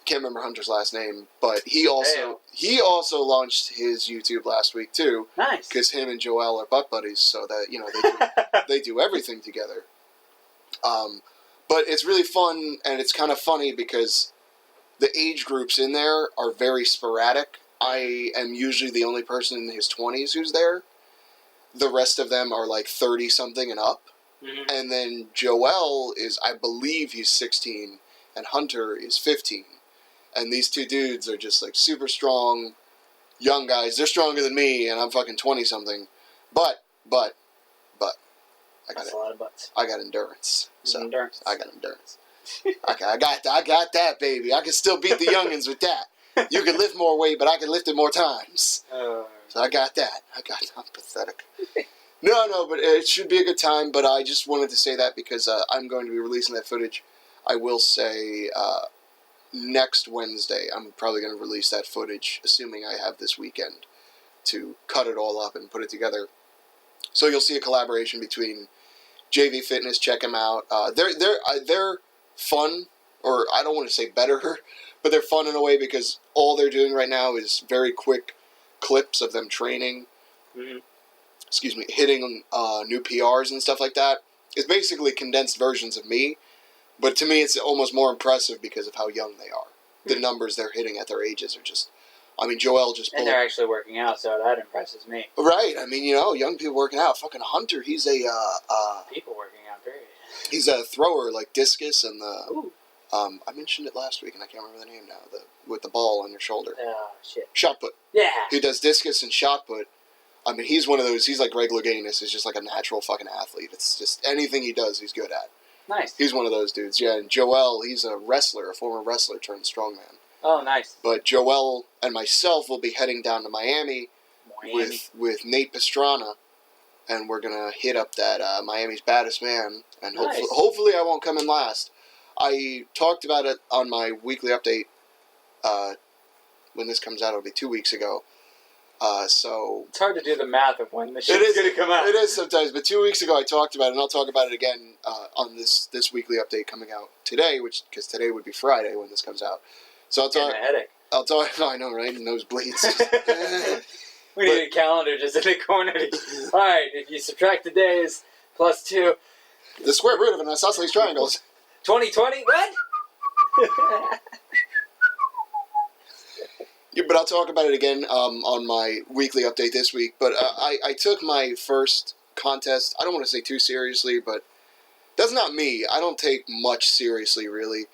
Can't remember Hunter's last name, but he also launched his YouTube last week too. Nice. Because him and Joel are butt buddies, so that they do everything together. But it's really fun, and it's kind of funny because the age groups in there are very sporadic. I am usually the only person in his 20s who's there. The rest of them are like 30-something and up. Mm-hmm. And then Joel is, I believe he's 16, and Hunter is 15. And these two dudes are just like super strong, young guys. They're stronger than me, and I'm fucking 20-something. But, that's a lot of butts. I got endurance. So endurance. I got endurance. I got that, baby. I can still beat the youngins with that. You can lift more weight, but I can lift it more times. So I got that. I'm pathetic. No, but it should be a good time. But I just wanted to say that because I'm going to be releasing that footage. I will say next Wednesday, I'm probably going to release that footage, assuming I have this weekend to cut it all up and put it together. So you'll see a collaboration between JV Fitness. Check them out. They're fun, or I don't want to say better, but they're fun in a way because all they're doing right now is very quick clips of them training. Mm-hmm. Excuse me, hitting new PRs and stuff like that. It's basically condensed versions of me, but to me it's almost more impressive because of how young they are. Mm-hmm. The numbers they're hitting at their ages are just... I mean, Joel just... And they're actually working out, so that impresses me. Right. I mean, young people working out. Fucking Hunter, he's a... people working out, period. He's a thrower, like discus and the... Ooh. I mentioned it last week, and I can't remember the name now. With the ball on your shoulder. Shit. Shot put. Yeah. He does discus and shot put. I mean, he's one of those... He's like Greg Louganis. He's just like a natural fucking athlete. It's just anything he does, he's good at. Nice. He's one of those dudes. Yeah, and Joel, he's a wrestler, a former wrestler turned strongman. Oh, nice. But Joel and myself will be heading down to Miami. With Nate Pastrana, and we're gonna hit up that Miami's Baddest Man, and nice. hopefully I won't come in last. I talked about it on my weekly update. When this comes out, it'll be 2 weeks ago. So it's hard to do the math of when the shit's gonna come out. It is sometimes, but 2 weeks ago I talked about it, and I'll talk about it again on this weekly update coming out today, because today would be Friday when this comes out. So I'll talk. A headache. I'll talk. I know, right? Nosebleeds. We need a calendar just in the corner. All right, if you subtract the days plus 2, the square root of an isosceles triangle is 2020. What? Yeah, but I'll talk about it again on my weekly update this week. But I took my first contest. I don't want to say too seriously, but that's not me. I don't take much seriously, really.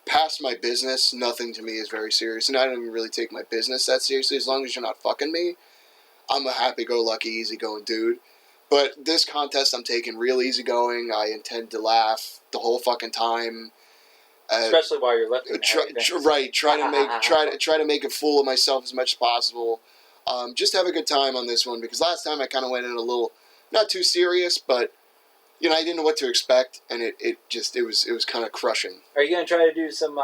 Past my business, nothing to me is very serious, and I don't even really take my business that seriously. As long as you're not fucking me, I'm a happy-go-lucky, easygoing dude. But this contest I'm taking real easygoing. I intend to laugh the whole fucking time. Especially while you're lifting. Try to make a fool of myself as much as possible. Just have a good time on this one, because last time I kind of went in a little, not too serious, but I didn't know what to expect, and it was kind of crushing. Are you gonna try to do some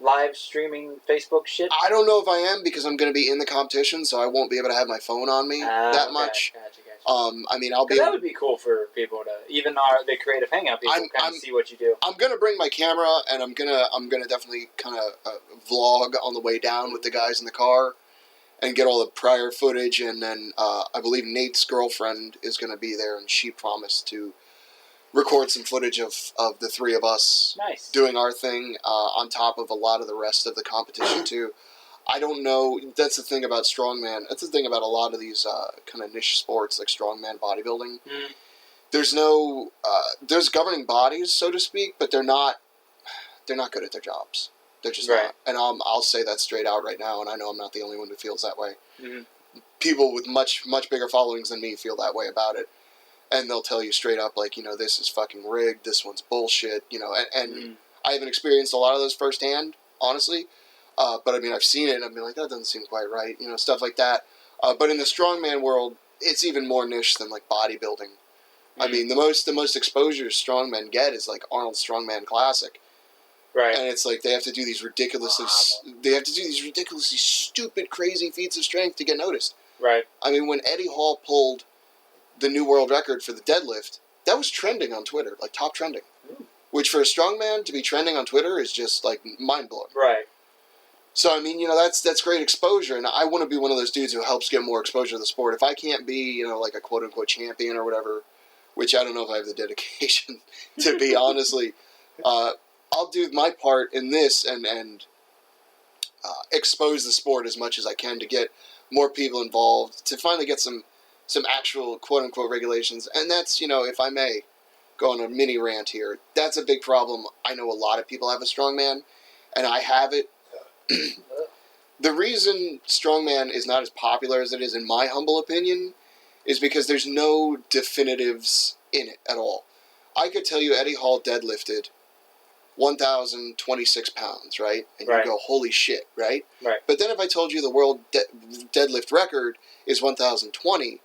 live streaming Facebook shit? I don't know if I am, because I'm going to be in the competition, so I won't be able to have my phone on me that much. Gotcha. I mean, I'll be. That would be cool for people to, even the creative hangout people, kind of see what you do. I'm gonna bring my camera, and I'm gonna definitely kind of vlog on the way down with the guys in the car, and get all the prior footage. And then I believe Nate's girlfriend is gonna be there, and she promised to record some footage of the three of us doing our thing on top of a lot of the rest of the competition too. I don't know. That's the thing about strongman. That's the thing about a lot of these kind of niche sports like strongman bodybuilding. Mm. There's no, there's governing bodies, so to speak, but they're not good at their jobs. They're just not. And I'll say that straight out right now, and I know I'm not the only one who feels that way. Mm-hmm. People with much bigger followings than me feel that way about it, and they'll tell you straight up, like, this is fucking rigged. This one's bullshit. And I haven't experienced a lot of those firsthand, honestly. But I mean, I've seen it, and I've been like, that doesn't seem quite right, stuff like that. But in the strongman world, it's even more niche than like bodybuilding. I mean, the most exposure strongmen get is like Arnold's Strongman Classic, right? And it's like they have to do these ridiculously stupid, crazy feats of strength to get noticed. Right. I mean, when Eddie Hall pulled the new world record for the deadlift, that was trending on Twitter, like top trending. Which for a strongman to be trending on Twitter is just like mind blowing. Right. So, I mean, that's great exposure, and I want to be one of those dudes who helps get more exposure to the sport. If I can't be, like a quote-unquote champion or whatever, which I don't know if I have the dedication to be, honestly, I'll do my part in this and expose the sport as much as I can to get more people involved, to finally get some actual quote-unquote regulations. And that's, if I may go on a mini rant here, that's a big problem. I know a lot of people have a strongman, and I have it. The reason strongman is not as popular as it is, in my humble opinion, is because there's no definitives in it at all. I could tell you Eddie Hall deadlifted 1,026 pounds, right? And you go, holy shit, right? Right. But then if I told you the world deadlift record is 1,020,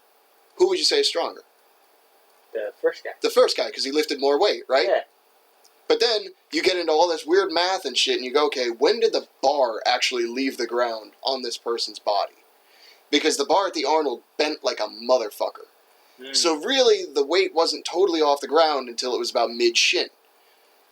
who would you say is stronger? The first guy. The first guy, because he lifted more weight, right? Yeah. But then you get into all this weird math and shit, and you go, okay, when did the bar actually leave the ground on this person's body? Because the bar at the Arnold bent like a motherfucker. So really, the weight wasn't totally off the ground until it was about mid-shin.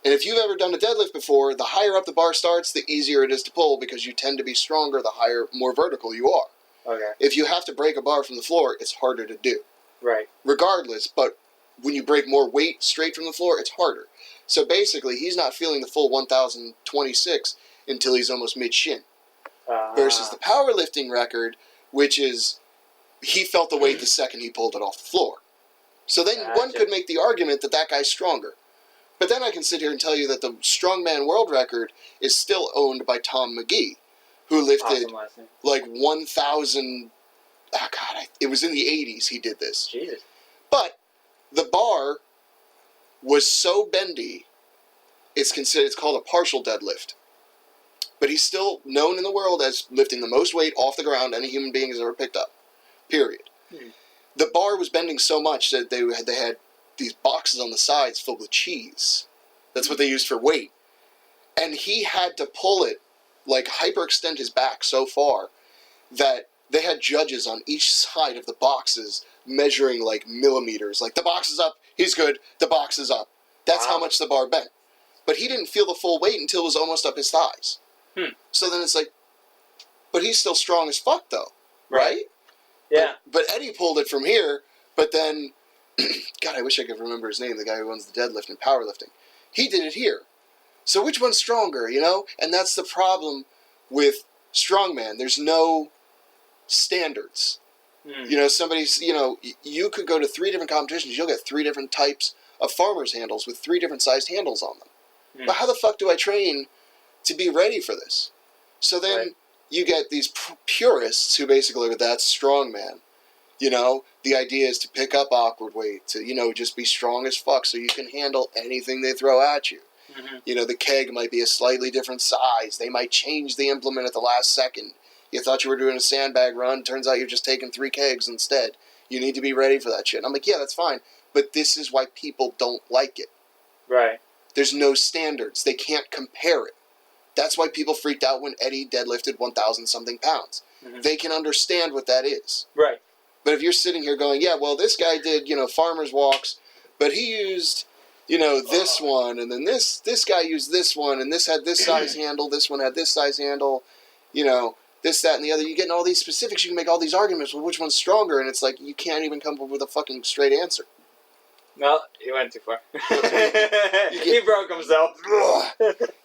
And if you've ever done a deadlift before, the higher up the bar starts, the easier it is to pull, because you tend to be stronger the higher, more vertical you are. Okay. If you have to break a bar from the floor, it's harder to do. Right. Regardless, but when you break more weight straight from the floor, it's harder. So basically, he's not feeling the full 1,026 until he's almost mid-shin. Versus the powerlifting record, which is, he felt the weight the second he pulled it off the floor. So then one could make the argument that guy's stronger. But then I can sit here and tell you that the strongman world record is still owned by Tom McGee, who lifted like 1,000... Oh, God, it was in the 80s he did this. Jesus. But the bar was so bendy, it's called a partial deadlift. But he's still known in the world as lifting the most weight off the ground any human being has ever picked up. Period. The bar was bending so much that they had these boxes on the sides filled with cheese. That's what they used for weight. And he had to pull it, like hyperextend his back so far that they had judges on each side of the boxes measuring like millimeters. Like, the box is up, he's good, the box is up. That's how much the bar bent. But he didn't feel the full weight until it was almost up his thighs. So then it's like, but he's still strong as fuck though, right? Yeah. But Eddie pulled it from here, but then, God, I wish I could remember his name, the guy who owns the deadlift and powerlifting. He did it here. So which one's stronger, And that's the problem with strongman. There's no standards. Somebody's, you could go to 3 different competitions, you'll get 3 different types of farmer's handles with 3 different sized handles on them. But how the fuck do I train to be ready for this? So then you get these purists who basically look at that strongman. The idea is to pick up awkward weight, to, just be strong as fuck so you can handle anything they throw at you. Mm-hmm. You know, the keg might be a slightly different size. They might change the implement at the last second. You thought you were doing a sandbag run. Turns out you're just taking 3 kegs instead. You need to be ready for that shit. And I'm like, yeah, that's fine. But this is why people don't like it. Right. There's no standards. They can't compare it. That's why people freaked out when Eddie deadlifted 1,000-something pounds. Mm-hmm. They can understand what that is. Right. But if you're sitting here going, yeah, well, this guy did, farmer's walks, but he used, this one, and then this guy used this one, and this had this size handle, this one had this size handle, this, that, and the other. You get in all these specifics, you can make all these arguments with which one's stronger, and it's like, you can't even come up with a fucking straight answer. No, he went too far. He broke himself.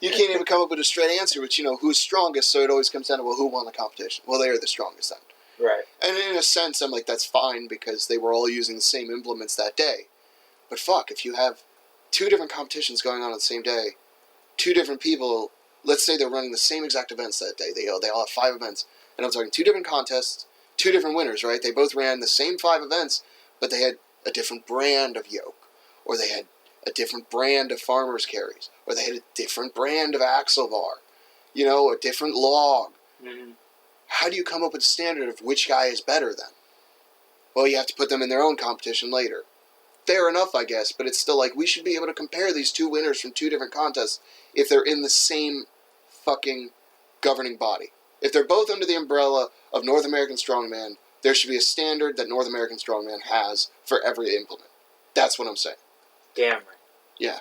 You can't even come up with a straight answer, which, who's strongest, so it always comes down to, well, who won the competition? Well, they are the strongest then. Right. And in a sense, I'm like, that's fine, because they were all using the same implements that day. But fuck, if you have 2 different competitions going on the same day, 2 different people, let's say they're running the same exact events that day. They all have 5 events. And I'm talking 2 different contests, 2 different winners, right? They both ran the same 5 events, but they had a different brand of yoke. Or they had a different brand of farmer's carries. Or they had a different brand of axle bar. A different log. Mm-hmm. How do you come up with a standard of which guy is better then? Well, you have to put them in their own competition later. Fair enough, I guess, but it's still like, we should be able to compare these 2 winners from 2 different contests if they're in the same fucking governing body. If they're both under the umbrella of North American Strongman, there should be a standard that North American Strongman has for every implement. That's what I'm saying. Damn right. Yeah.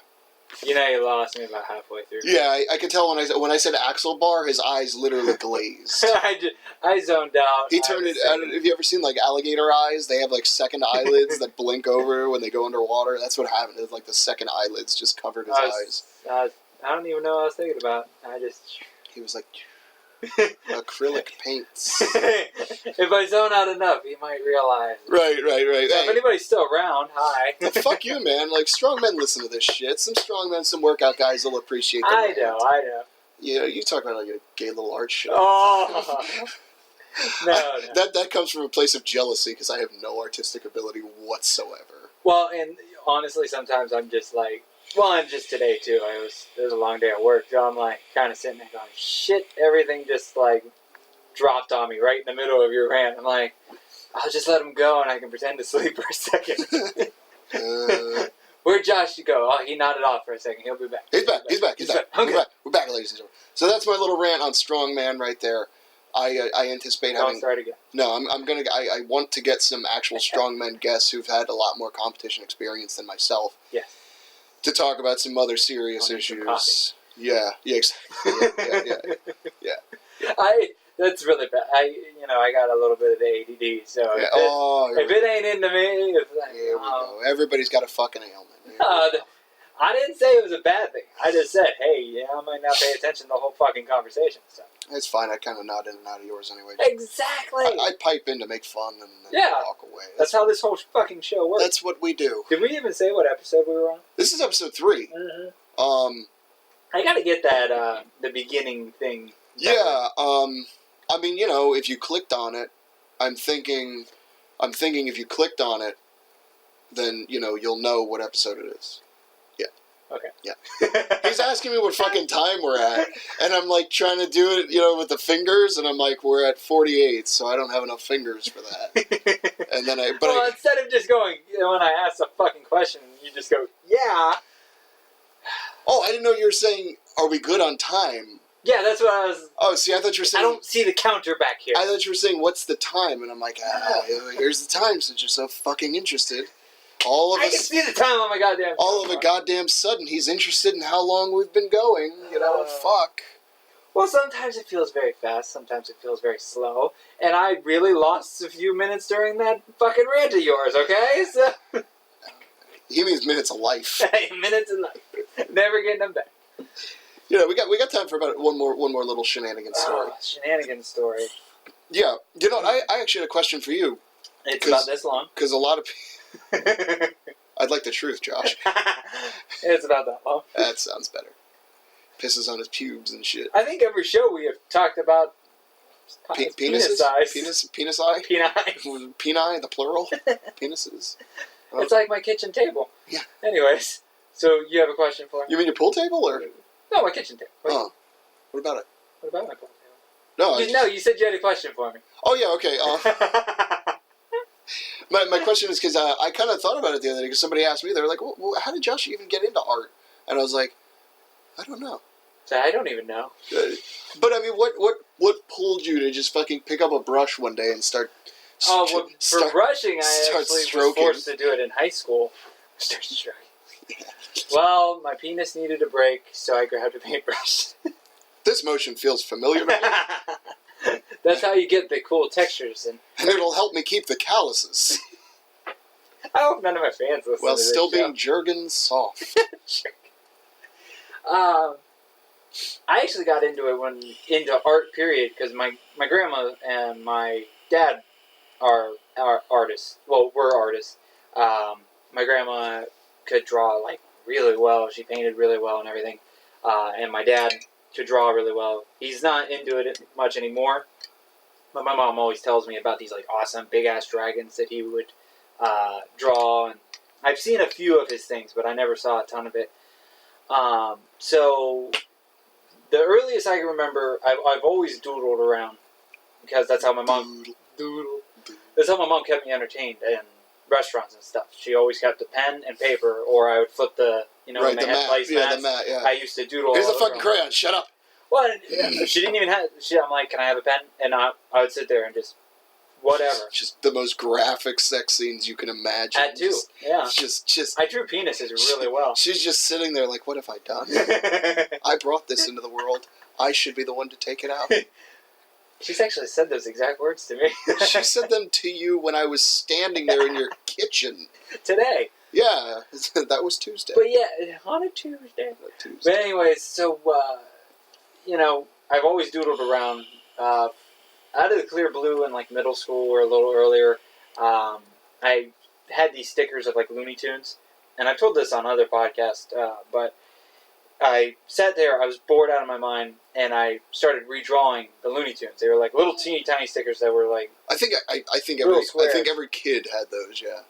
You lost me about halfway through. Yeah, I could tell when I said axle bar, his eyes literally glazed. I zoned out. He turned it. Have you ever seen alligator eyes? They have second eyelids that blink over when they go underwater. That's what happened. It's the second eyelids just covered his eyes. I don't even know what I was thinking about. He was like, acrylic paints. If I zone out enough, you might realize. Right. So Hey, if anybody's still around, hi. fuck you, man. Strong men listen to this shit. Some strong men, some workout guys will appreciate that. I know. You talk about a gay little art show. Oh. No. That comes from a place of jealousy because I have no artistic ability whatsoever. Well, and honestly, sometimes I'm just and just today too. It was a long day at work, so I'm kind of sitting there going, shit, everything just dropped on me right in the middle of your rant. I'm like, I'll just let him go and I can pretend to sleep for a second. Where'd Josh go? Oh, he nodded off for a second. He'll be back. He's back. Okay. We're back, ladies and gentlemen. So that's my little rant on strongman right there. I anticipate having. Don't start again. No, I want to get some actual strongmen guests who've had a lot more competition experience than myself. Yes. To talk about some other serious issues. Yeah, exactly. Yeah. That's really bad. I got a little bit of the ADD, so if it ain't into me, it's here we go. Everybody's got a fucking ailment. I didn't say it was a bad thing. I just said, hey, I might not pay attention to the whole fucking conversation. So. It's fine. I kind of nod in and out of yours anyway. Exactly. I pipe in to make fun and walk away. That's how this whole fucking show works. That's what we do. Did we even say what episode we were on? This is episode 3. Mm-hmm. I gotta get that, the beginning thing. Yeah, I mean, if you clicked on it, I'm thinking if you clicked on it, then, you'll know what episode it is. Yeah. Okay. Yeah. He's asking me what fucking time we're at, and I'm, trying to do it, with the fingers, and I'm like, we're at 48, so I don't have enough fingers for that. And then instead of just going, when I ask a fucking question, you just go, yeah. Oh, I didn't know you were saying, are we good on time? Yeah, that's what I was... Oh, see, I thought you were saying... I don't see the counter back here. I thought you were saying, what's the time? And I'm like, here's the time, since you're so fucking interested. I can see the time on my goddamn... All of a goddamn sudden, he's interested in how long we've been going. Fuck. Well, sometimes it feels very fast, sometimes it feels very slow. And I really lost a few minutes during that fucking rant of yours, okay? So... He means minutes of life. Minutes of life. Never getting them back. We got time for about one more little shenanigan story. Shenanigan story. Yeah. I actually had a question for you. It's about this long. Because a lot of people... I'd like the truth, Josh. It's about that long. That sounds better. Pisses on his pubes and shit. I think every show we have talked about penis size. Penis eye? Peni. Peni, the plural? Penises? It's like my kitchen table. Yeah. Anyways, So you have a question for me? You mean your pool table or? No, my kitchen table. Oh, what about it? What about my pool table? No, No, you said you had a question for me. Oh yeah, okay. My question is because I kind of thought about it the other day because somebody asked me, they were like, well, how did Josh even get into art? And I was like, I don't know. So I don't even know. But I mean, what pulled you to just fucking pick up a brush one day and start? For brushing, I actually stroking. was forced to do it in high school. Start stroking. Well, my penis needed a break, so I grabbed a paintbrush. This motion feels familiar to me. That's how you get the cool textures, and it'll help me keep the calluses. I hope none of my fans listen. While to this still show. being Jergen soft. I actually got into it into art period because my grandma and my dad are artists. Well, we're artists. My grandma could draw like really well. She painted really well and everything. And my dad could draw really well. He's not into it much anymore. But my mom always tells me about these like awesome big ass dragons that he would draw. And I've seen a few of his things, but I never saw a ton of it. So the earliest I can remember, I've always doodled around because that's how my mom That's how my mom kept me entertained in restaurants and stuff. She always kept a pen and paper, or I would flip the Right, when they the had mat. placemats. Yeah, the mat. Yeah. I used to doodle. Here's a all fucking over. crayon. Shut up. Well, she didn't even have. I'm like, can I have a pen? And I would sit there and just whatever. Just the most graphic sex scenes you can imagine. At two, yeah. Just. I drew penises really well. She's just sitting there like, what have I done? I brought this into the world. I should be the one to take it out. She's actually said those exact words to me. She said them to you when I was standing there in your kitchen. Today. Yeah, that was Tuesday. But yeah, on a Tuesday. But anyways, so, I've always doodled around. Out of the clear blue in like middle school or a little earlier, I had these stickers of like Looney Tunes. And I've told this on other podcasts, but I sat there, I was bored out of my mind, and I started redrawing the Looney Tunes. They were like little teeny tiny stickers that were like I think little squares. every kid had those, yeah.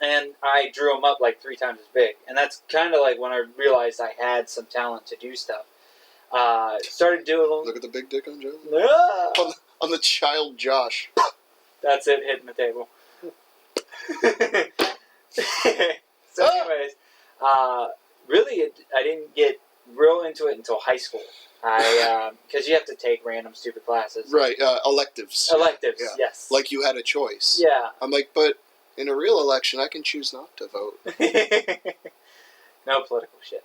And I drew them up like 3 times as big. And that's kind of like when I realized I had some talent to do stuff. Started doing them. Look at the big dick on Joe. Ah! On the child Josh. That's it, hitting the table. So anyways, really, I didn't get real into it until high school. Because you have to take random stupid classes. Right, electives. Electives, Yeah. yes. Like you had a choice. Yeah. I'm like, but in a real election, I can choose not to vote. No political shit.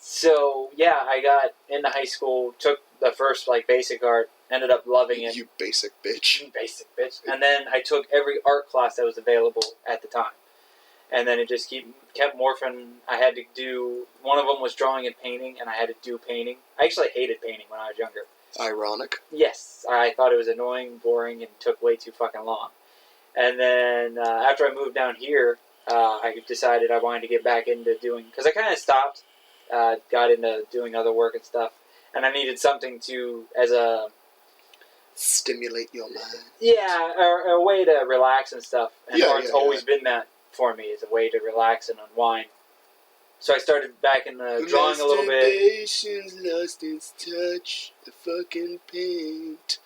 So, yeah, I got into high school, took the first, basic art, ended up loving it. You basic bitch. Basic bitch. And then I took every art class that was available at the time. And then it just kept morphing. I had to do, one of them was drawing and painting, and I had to do painting. I actually hated painting when I was younger. Ironic. Yes, I thought it was annoying, boring, and took way too fucking long. And then after I moved down here, I decided I wanted to get back into doing, because I kind of stopped, got into doing other work and stuff, and I needed something to, as a... Stimulate your mind. Yeah, a way to relax and stuff. And art's always been that for me, is a way to relax and unwind. So I started back in the drawing a little bit. Masturbation's lost its touch, the fucking paint.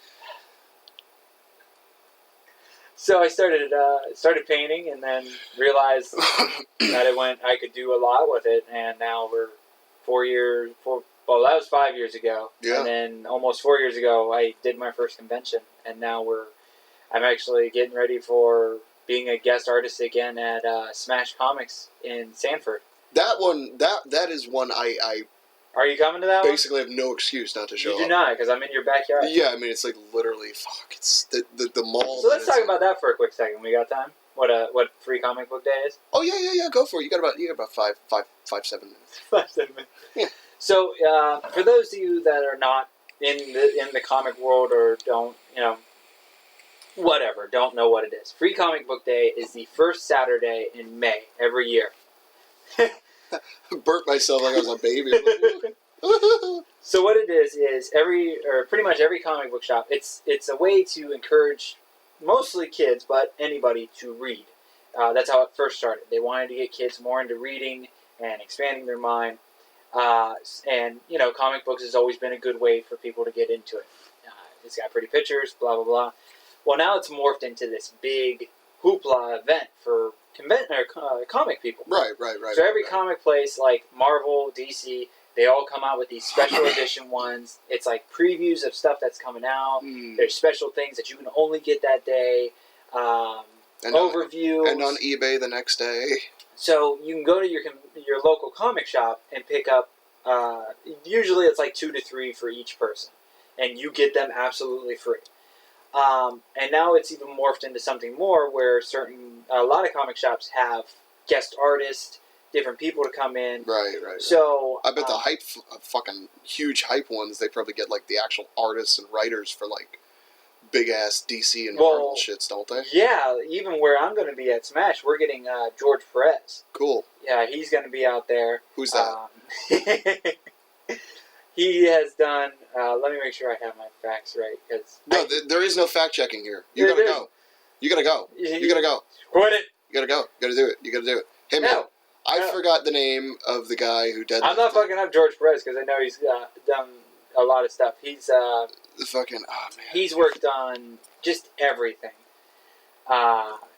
So I started painting, and then realized that I could do a lot with it, and now we're 4 years. Well, that was 5 years ago, yeah. And then almost 4 years ago, I did my first convention, and now I'm actually getting ready for being a guest artist again at Smash Comics in Sanford. That one, that is one I Are you coming to that basically have no excuse not to show up. You do not, because I'm in your backyard. Yeah, I mean, it's like literally, it's the mall. So let's talk about that for a quick second. We got time? What Free Comic Book Day is? Oh yeah, go for it. You got about 7 minutes. 7 minutes. Yeah. So for those of you that are not in the comic world or don't, don't know what it is. Free Comic Book Day is the first Saturday in May every year. Burnt myself like I was a baby. So what it is pretty much every comic book shop, it's a way to encourage mostly kids, but anybody to read. That's how it first started. They wanted to get kids more into reading and expanding their mind. And, comic books has always been a good way for people to get into it. It's got pretty pictures, blah, blah, blah. Well, now it's morphed into this big hoopla event for comic people. Right. So every comic place, like Marvel, DC, they all come out with these special edition ones. It's like previews of stuff that's coming out. There's special things that you can only get that day. Overview. And on eBay the next day. So you can go to your local comic shop and pick up, usually it's like 2 to 3 for each person. And you get them absolutely free. And now it's even morphed into something more where a lot of comic shops have guest artists, different people to come in. Right. So I bet the fucking huge hype ones, they probably get like the actual artists and writers for like big ass DC and Marvel shits, don't they? Yeah, even where I'm going to be at Smash, we're getting George Perez. Cool. Yeah, he's going to be out there. Who's that? He has done. Let me make sure I have my facts right, because there is no fact checking here. You gotta go. You gotta go. You gotta go. Quit it. You gotta go. You gotta do it. You gotta do it. Hey man, I forgot the name of the guy who deadlifted. I'm not fucking up George Perez because I know he's done a lot of stuff. He's the fucking man. He's worked on just everything.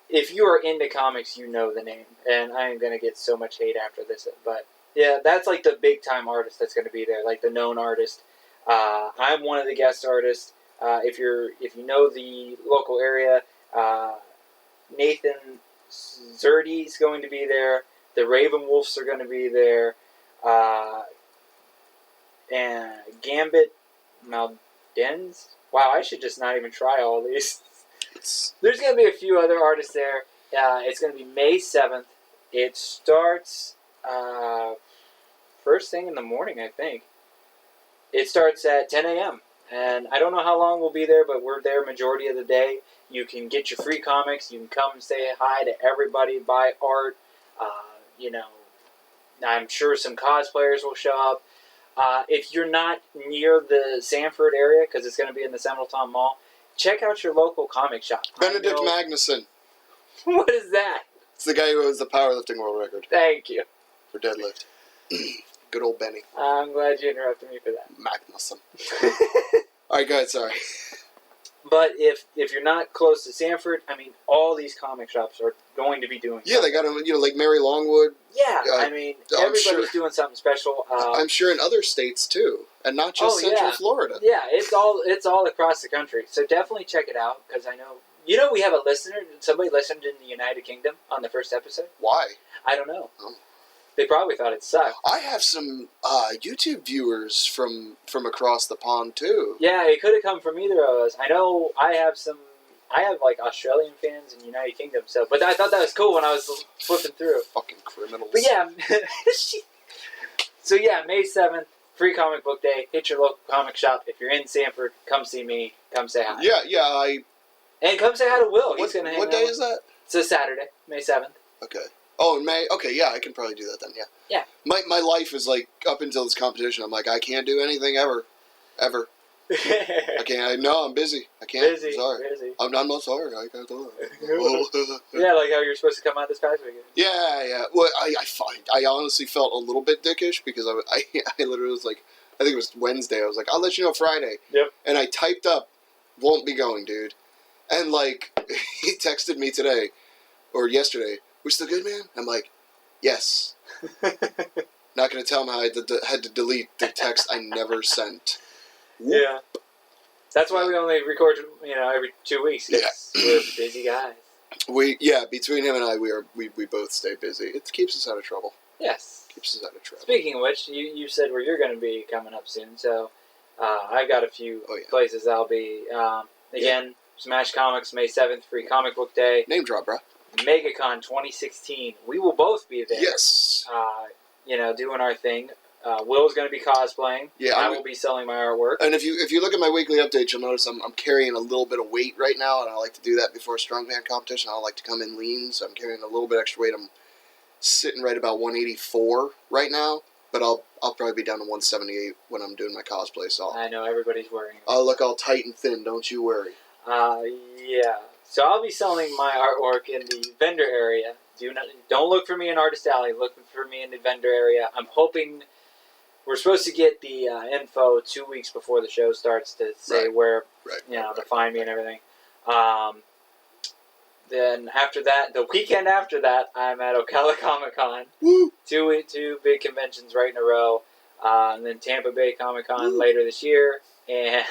If you are into comics, you know the name, and I am gonna get so much hate after this, but. Yeah, that's like the big time artist that's going to be there, like the known artist. I'm one of the guest artists. If you know the local area, Nathan Zerdy's going to be there. The Raven Wolves are going to be there, and Gambit Maldenz. Wow, I should just not even try all these. There's going to be a few other artists there. It's going to be May 7th. It starts. First thing in the morning, I think. It starts at 10 a.m. And I don't know how long we'll be there, but we're there majority of the day. You can get your free comics. You can come and say hi to everybody, buy art. I'm sure some cosplayers will show up. If you're not near the Sanford area, because it's going to be in the Semmeltown Mall, check out your local comic shop. Benedict Magnuson. What is that? It's the guy who has the powerlifting world record. Thank you. For deadlift. Good old Benny. I'm glad you interrupted me for that. Magnuson. Alright, go ahead, sorry. But if you're not close to Sanford, I mean, all these comic shops are going to be doing something. They got them, like Mary Longwood. Yeah, everybody's doing something special. I'm sure in other states, too. And not just Central Florida. Yeah, it's all across the country. So definitely check it out, because I know... we have a listener. Somebody listened in the United Kingdom on the first episode. Why? I don't know. Oh. They probably thought it sucked. I have some YouTube viewers from across the pond, too. Yeah, it could have come from either of us. I know I have like Australian fans in the United Kingdom, but I thought that was cool when I was flipping through. Fucking criminals. But yeah. So yeah, May 7th, free comic book day. Hit your local comic shop. If you're in Sanford, come see me. Come say hi. Yeah, And come say hi to Will. He's going to hang out. What day is that? It's a Saturday, May 7th. Okay. Oh, in May? Okay, yeah, I can probably do that then, yeah. Yeah. My life is like, up until this competition, I'm like, I can't do anything ever. Ever. I can't. I'm busy. I can't. Busy. I'm sorry. Busy. I'm not sorry. I can't do it. Yeah, like how you're supposed to come out this past weekend. Yeah. Well, I honestly felt a little bit dickish because I literally was like, I think it was Wednesday. I was like, I'll let you know Friday. Yep. And I typed up, won't be going, dude. And like, he texted me today, or yesterday, we still good, man? I'm like, yes. Not going to tell him how I had to delete the text I never sent. Yeah. That's why we only record, every 2 weeks. Yeah. We're busy guys. Between him and I, we both stay busy. It keeps us out of trouble. Yes. Keeps us out of trouble. Speaking of which, you said where you're going to be coming up soon, so I've got a few places I'll be. Again, Smash Comics, May 7th, free comic book day. Name drop, bro. MegaCon 2016. We will both be there. Yes. Doing our thing. Will's going to be cosplaying. Yeah, I will be selling my artwork. And if you look at my weekly updates, you'll notice I'm carrying a little bit of weight right now, and I like to do that before a strongman competition. I like to come in lean, so I'm carrying a little bit extra weight. I'm sitting right about 184 right now, but I'll probably be down to 178 when I'm doing my cosplay. So I know everybody's worrying. I'll look all tight and thin. Don't you worry. Yeah. So I'll be selling my artwork in the vendor area. Don't look for me in Artist Alley. Look for me in the vendor area. I'm hoping we're supposed to get the info 2 weeks before the show starts to say where to find me and everything. Then after that, the weekend after that, I'm at Ocala Comic Con. Woo! Two big conventions right in a row. And then Tampa Bay Comic Con later this year, and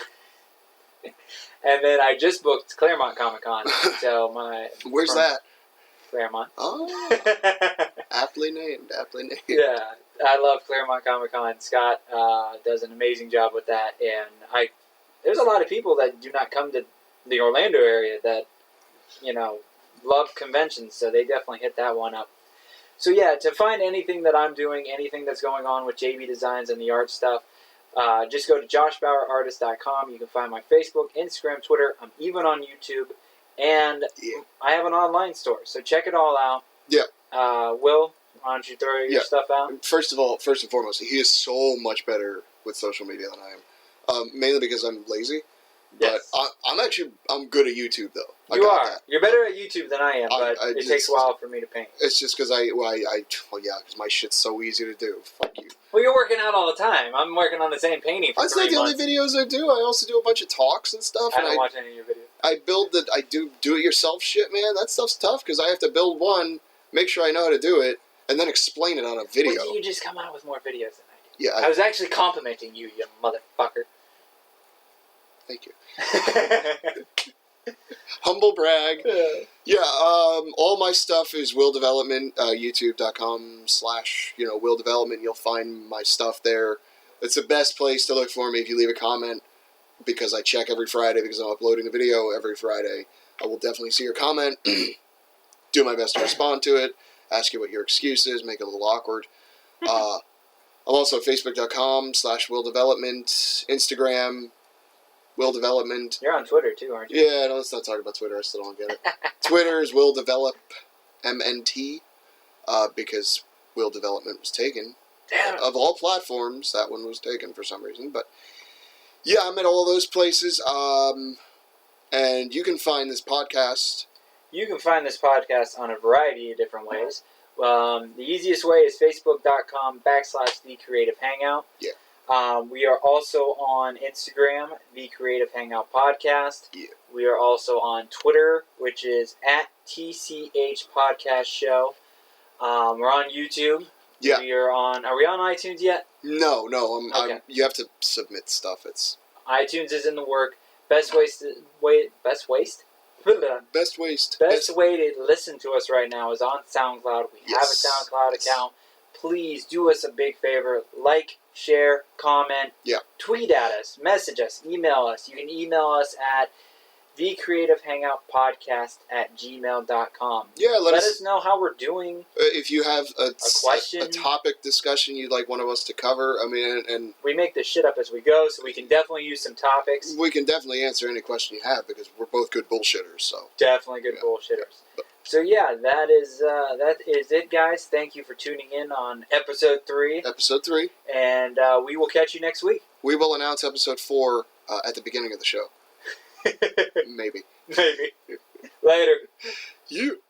then I just booked Claremont Comic Con. So where's that? Claremont. Oh, aptly named. Yeah, I love Claremont Comic Con. Scott does an amazing job with that, and there's a lot of people that do not come to the Orlando area that love conventions, so they definitely hit that one up. So yeah, to find anything that I'm doing, anything that's going on with JB Designs and the art stuff, just go to joshbauerartist.com. You can find my Facebook, Instagram, Twitter. I'm even on YouTube, and I have an online store, so check it all out. Yeah. Will, why don't you throw your stuff out? First and foremost, he is so much better with social media than I am. Mainly because I'm lazy. But yes. I'm good at YouTube though. You are. That. You're better at YouTube than I am, but it takes a while for me to paint. It's just because because my shit's so easy to do. Fuck you. Well, you're working out all the time. I'm working on the same painting for 3 months. That's not the only videos I do. I also do a bunch of talks and stuff. I don't watch any of your videos. I do it yourself shit, man. That stuff's tough because I have to build one, make sure I know how to do it, and then explain it on a video. Why do you just come out with more videos than I do? Yeah. I was actually complimenting you, you motherfucker. Thank you. Humble brag. Yeah, all my stuff is Will Development, youtube.com/Will Development. You'll find my stuff there. It's the best place to look for me if you leave a comment, because I check every Friday because I'm uploading a video every Friday. I will definitely see your comment, do my best to respond to it, ask you what your excuse is, make it a little awkward. I'm also facebook.com/Will Development, Instagram, Will Development. You're on Twitter too, aren't you? Yeah, no, let's not talk about Twitter. I still don't get it. Twitter is Will Develop MNT, because Will Development was taken. Damn. Of all platforms, that one was taken for some reason. But yeah, I'm at all those places. And you can find this podcast. You can find this podcast on a variety of different ways. The easiest way is facebook.com/TheCreativeHangout. Yeah. We are also on Instagram, The Creative Hangout Podcast. Yeah. We are also on Twitter, which is @TCH Podcast Show. We're on YouTube. Yeah. Are we on iTunes yet? No. Okay. You have to submit stuff. iTunes is in the work. Best way to listen to us right now is on SoundCloud. We have a SoundCloud account. Please do us a big favor. Like, share, comment, tweet at us, message us, email us. You can email us at thecreativehangoutpodcast@gmail.com. Yeah, let us know how we're doing. If you have a question, a topic discussion you'd like one of us to cover, I mean, and we make this shit up as we go, so we can definitely use some topics. We can definitely answer any question you have because we're both good bullshitters. So definitely good bullshitters. So yeah, that is it, guys. Thank you for tuning in on episode 3. Episode 3, and we will catch you next week. We will announce episode 4 at the beginning of the show. Maybe. Later. You.